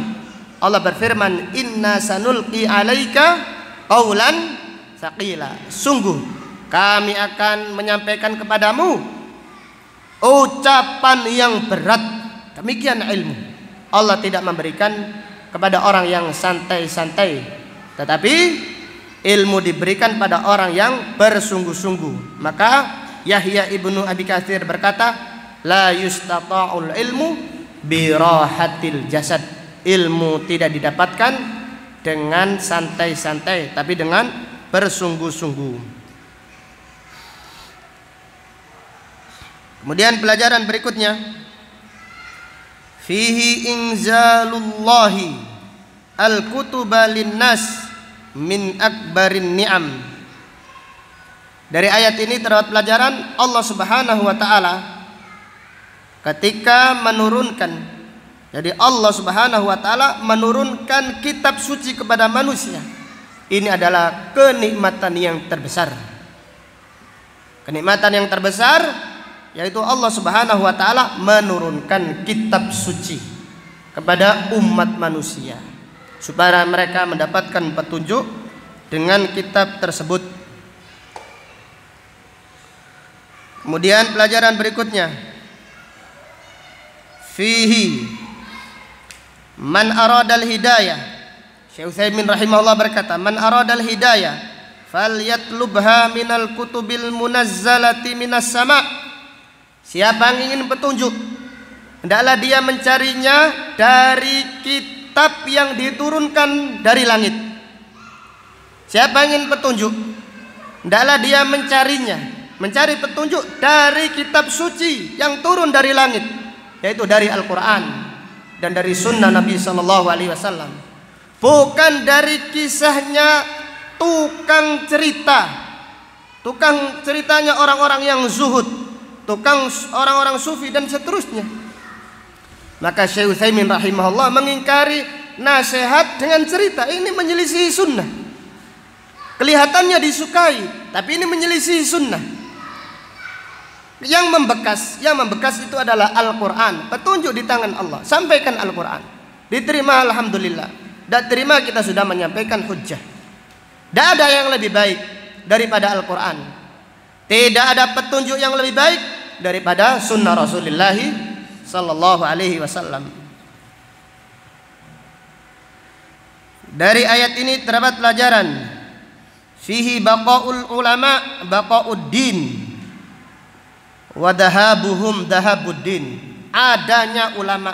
Allah berfirman, "Inna sanulqi 'alaika qaulan tsaqila." Sungguh kami akan menyampaikan kepadamu ucapan yang berat. Demikian ilmu. Allah tidak memberikan kepada orang yang santai-santai, tetapi ilmu diberikan pada orang yang bersungguh-sungguh. Maka Yahya ibnu Abi Katsir berkata, la yustata'ul ilmu birahatil jasad. Ilmu tidak didapatkan dengan santai-santai, tapi dengan bersungguh-sungguh. Kemudian pelajaran berikutnya, fihi inzalullahi al-kutuba linnas min akbarin ni'am. Dari ayat ini terdapat pelajaran Allah Subhanahu wa taala ketika menurunkan, jadi Allah Subhanahu wa taala menurunkan kitab suci kepada manusia. Ini adalah kenikmatan yang terbesar. Kenikmatan yang terbesar yaitu Allah Subhanahu wa taala menurunkan kitab suci kepada umat manusia supaya mereka mendapatkan petunjuk dengan kitab tersebut. Kemudian pelajaran berikutnya, fihi man aradal hidayah. Syekh Utsaimin rahimahullah berkata, man aradal hidayah falyatlubha minal kutubil munazzalati minas sama'. Siapa yang ingin petunjuk, hendaklah dia mencarinya dari kitab yang diturunkan dari langit. Siapa yang ingin petunjuk, hendaklah dia mencari petunjuk dari kitab suci yang turun dari langit, yaitu dari Al-Quran dan dari sunnah Nabi Sallallahu Alaihi Wasallam. Bukan dari kisahnya tukang ceritanya orang-orang yang zuhud, tukang orang-orang sufi dan seterusnya. Maka Syekh Utsaimin rahimahullah mengingkari nasihat dengan cerita. Ini menyelisih sunnah. Kelihatannya disukai, tapi ini menyelisih sunnah. Yang membekas itu adalah Al-Quran, petunjuk di tangan Allah. Sampaikan Al-Quran, diterima alhamdulillah. Dan terima, kita sudah menyampaikan hujjah. Tidak ada yang lebih baik daripada Al-Quran. Tidak ada petunjuk yang lebih baik daripada sunnah Rasulullah sallallahu alaihi wasallam. Dari ayat ini terdapat pelajaran, fihi baqaul ulama baqaud din wa dahabuhum dahabuddin. Adanya ulama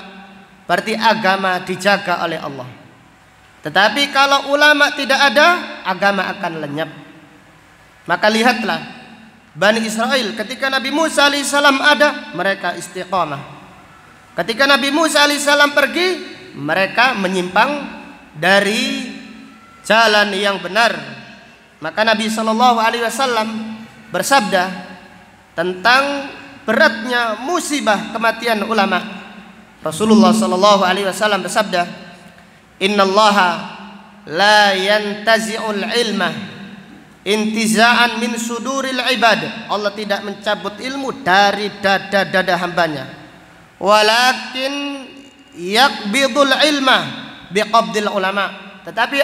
berarti agama dijaga oleh Allah. Tetapi kalau ulama tidak ada, agama akan lenyap. Maka lihatlah Bani Israel ketika Nabi Musa alaihissalam ada, mereka istiqamah. Ketika Nabi Musa alaihissalam pergi, mereka menyimpang dari jalan yang benar. Maka Nabi Shallallahu Alaihi Wasallam bersabda tentang beratnya musibah kematian ulama. Rasulullah Shallallahu Alaihi Wasallam bersabda, Innallaha la yantazi'ul ilma intiza'an min suduril ibad. Allah tidak mencabut ilmu dari dada-dada hambanya, walakin yaqbidul ilma biqabdil ulama. Tetapi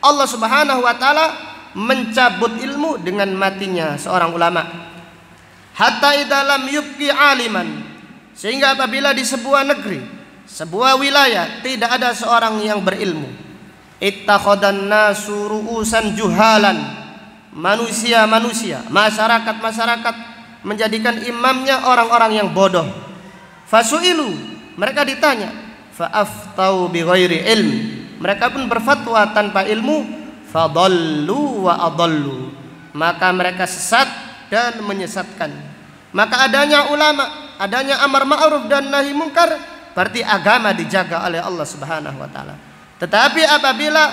Allah Subhanahu wa taala mencabut ilmu dengan matinya seorang ulama. Hatta idza lam yubqi aliman, sehingga apabila di sebuah negeri, sebuah wilayah tidak ada seorang yang berilmu, ittakhadhan nasu ru'usan juhalan. Manusia, masyarakat menjadikan imamnya orang-orang yang bodoh. Fasu'ilu, mereka ditanya, fa'aftau bighairi ilm, mereka pun berfatwa tanpa ilmu. Fadallu wa adallu, maka mereka sesat dan menyesatkan. Maka adanya ulama, adanya amar ma'ruf dan nahi mungkar, berarti agama dijaga oleh Allah Subhanahu wa taala. Tetapi apabila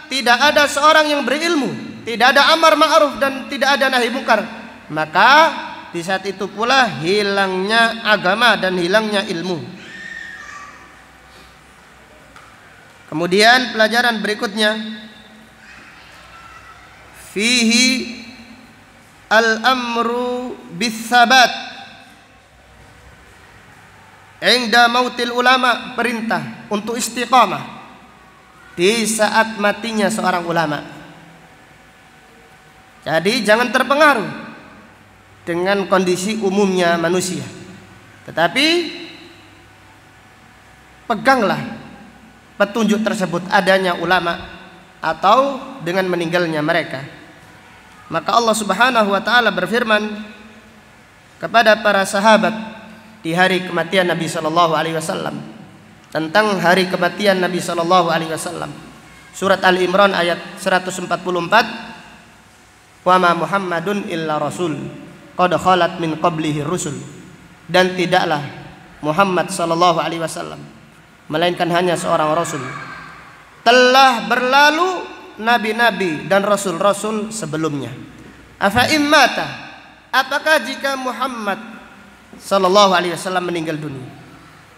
tidak ada seorang yang berilmu, tidak ada amar ma'ruf dan tidak ada nahi mungkar, maka di saat itu pula hilangnya agama dan hilangnya ilmu. Kemudian pelajaran berikutnya, fihi al-amru bis-sabat inda mautil ulama, perintah untuk istiqamah di saat matinya seorang ulama. Jadi jangan terpengaruh dengan kondisi umumnya manusia, tetapi peganglah petunjuk tersebut adanya ulama atau dengan meninggalnya mereka. Maka Allah Subhanahu wa taala berfirman kepada para sahabat di hari kematian Nabi sallallahu alaihi wasallam, tentang hari kematian Nabi sallallahu alaihi wasallam. Surat Ali Imran ayat 144, "Wa ma Muhammadun illa rasul qad khalat min qablihi rusul." Dan tidaklah Muhammad sallallahu alaihi wasallam melainkan hanya seorang rasul, telah berlalu nabi-nabi dan rasul-rasul sebelumnya. Afa immata, apakah jika Muhammad sallallahu alaihi wasallam meninggal dunia,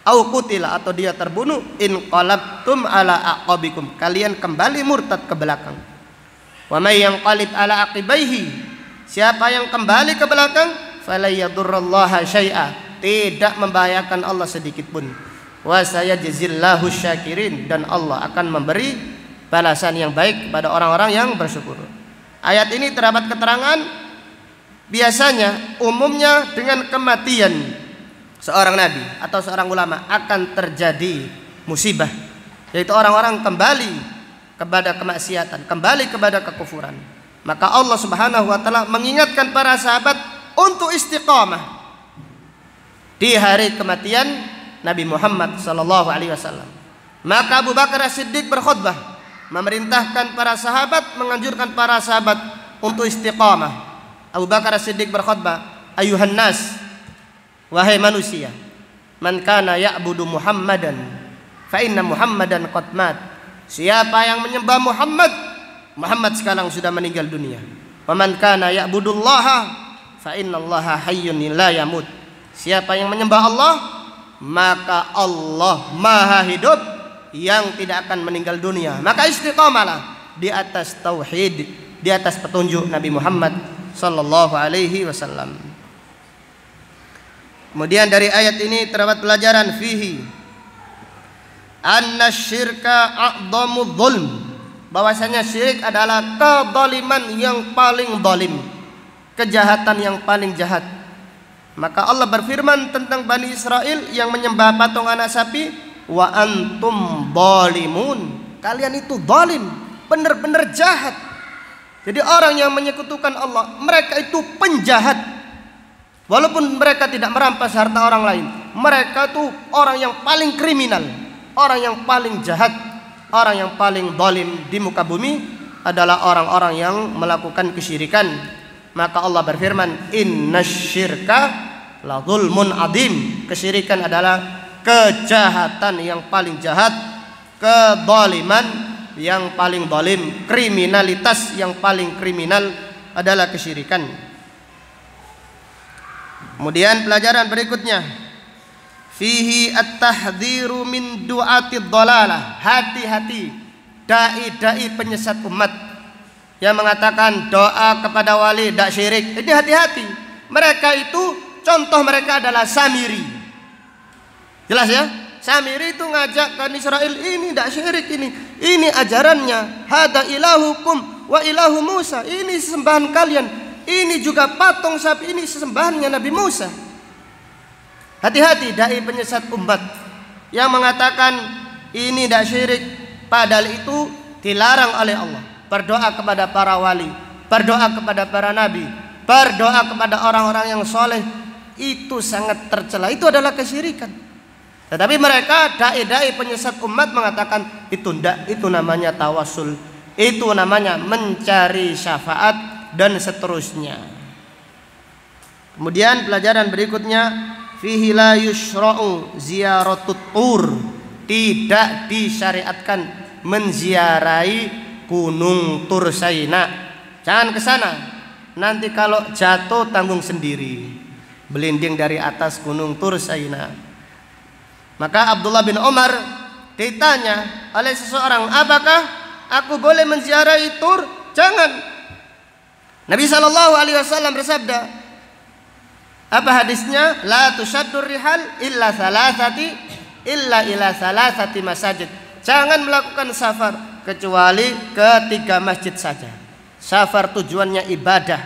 au qutila atau dia terbunuh, in qalabtum ala aqabikum, kalian kembali murtad ke belakang. Wa may yanqalib ala aqibaihi, siapa yang kembali ke belakang, fala yadurrallaha syai'a, tidak membahayakan Allah sedikit pun. Wa sayajzillahu syakirin, dan Allah akan memberi balasan yang baik kepada orang-orang yang bersyukur. Ayat ini terdapat keterangan biasanya umumnya dengan kematian seorang nabi atau seorang ulama akan terjadi musibah, yaitu orang-orang kembali kepada kemaksiatan, kembali kepada kekufuran. Maka Allah Subhanahu wa taala mengingatkan para sahabat untuk istiqamah di hari kematian Nabi Muhammad sallallahu alaihi wasallam. Maka Abu Bakar As-Siddiq berkhutbah memerintahkan para sahabat, menganjurkan para sahabat untuk istiqamah. Abu Bakar As-Siddiq berkhutbah, "Ayuhan nas, wahai manusia, man kana ya'budu Muhammadan fa inna Muhammadan qad mat." Siapa yang menyembah Muhammad, Muhammad sekarang sudah meninggal dunia. Wa man kana ya'budullaha fa innallaha hayyun la yamut. Siapa yang menyembah Allah, maka Allah maha hidup yang tidak akan meninggal dunia. Maka istiqamalah di atas tauhid, di atas petunjuk Nabi Muhammad sallallahu alaihi wasallam. Kemudian dari ayat ini terdapat pelajaran fihi anna syirka a'dhamu dzulm, bahwasanya syirik adalah kezaliman yang paling zalim, kejahatan yang paling jahat. Maka Allah berfirman tentang Bani Israel yang menyembah patung anak sapi, wa antum zalimun, kalian itu zalim, benar-benar jahat. Jadi orang yang menyekutukan Allah, mereka itu penjahat. Walaupun mereka tidak merampas harta orang lain, mereka itu orang yang paling kriminal, orang yang paling jahat, orang yang paling zalim di muka bumi adalah orang-orang yang melakukan kesyirikan. Maka Allah berfirman, innasyirka la zulmun adzim, kesyirikan adalah kejahatan yang paling jahat, kezaliman yang paling zalim, kriminalitas yang paling kriminal adalah kesyirikan. Kemudian pelajaran berikutnya, fihi at-tahdhiru min du'atid dhalalah, hati-hati dai-dai penyesat umat yang mengatakan doa kepada wali tidak syirik. Ini hati-hati. Mereka itu, contoh mereka adalah Samiri. Jelas ya? Samiri itu ngajak Bani Israel, ini tidak syirik, ini ajarannya. Hada ilahukum wa ilahu Musa, ini sesembahan kalian. Ini juga patung sapi, ini sesembahannya Nabi Musa. Hati-hati dai penyesat umat yang mengatakan ini tidak syirik, padahal itu dilarang oleh Allah. Berdoa kepada para wali, berdoa kepada para nabi, berdoa kepada orang-orang yang soleh, itu sangat tercela, itu adalah kesyirikan. Tetapi mereka dai-dai penyesat umat mengatakan itu tidak, itu namanya tawasul, itu namanya mencari syafaat dan seterusnya. Kemudian pelajaran berikutnya, fihi la yushra'u ziyaratut tur, tidak disyariatkan menziarahi Gunung Tursaina. Jangan ke sana. Nanti kalau jatuh tanggung sendiri. Belinding dari atas gunung Tur Saina. Maka Abdullah bin Umar ditanya oleh seseorang, apakah aku boleh menziarahi Tur? Jangan. Nabi SAW bersabda, apa hadisnya? La tushaddur rihal illa ila salasati masajid. Jangan melakukan safar kecuali ke 3 masjid saja. Safar tujuannya ibadah,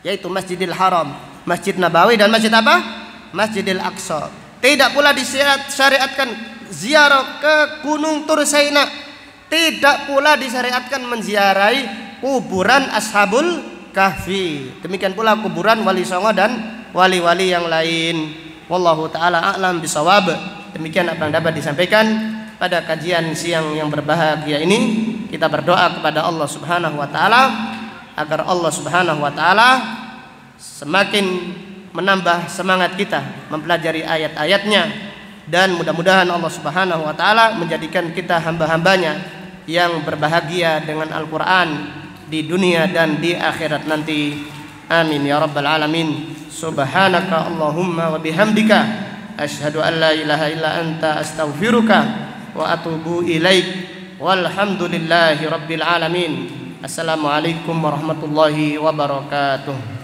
yaitu Masjidil Haram, Masjid Nabawi, dan masjid apa? Masjidil Aqsa. Tidak pula disyariatkan ziarah ke Gunung Tur Saina. Tidak pula disyariatkan menziarahi kuburan Ashabul Kahfi. Demikian pula kuburan Wali Songo dan wali-wali yang lain. Wallahu taala a'lam bisawab. Demikian apa yang dapat disampaikan pada kajian siang yang berbahagia ini. Kita berdoa kepada Allah Subhanahu wa taala agar Allah Subhanahu wa taala semakin menambah semangat kita mempelajari ayat-ayatnya, dan mudah-mudahan Allah Subhanahu wa taala menjadikan kita hamba-hambanya yang berbahagia dengan Al-Qur'an di dunia dan di akhirat nanti. Amin ya rabbal alamin. Subhanaka Allahumma wa bihamdika asyhadu an la ilaha illa anta astaghfiruka wa atubu ilaik. Walhamdulillahi rabbil alamin. Assalamualaikum warahmatullahi wabarakatuh.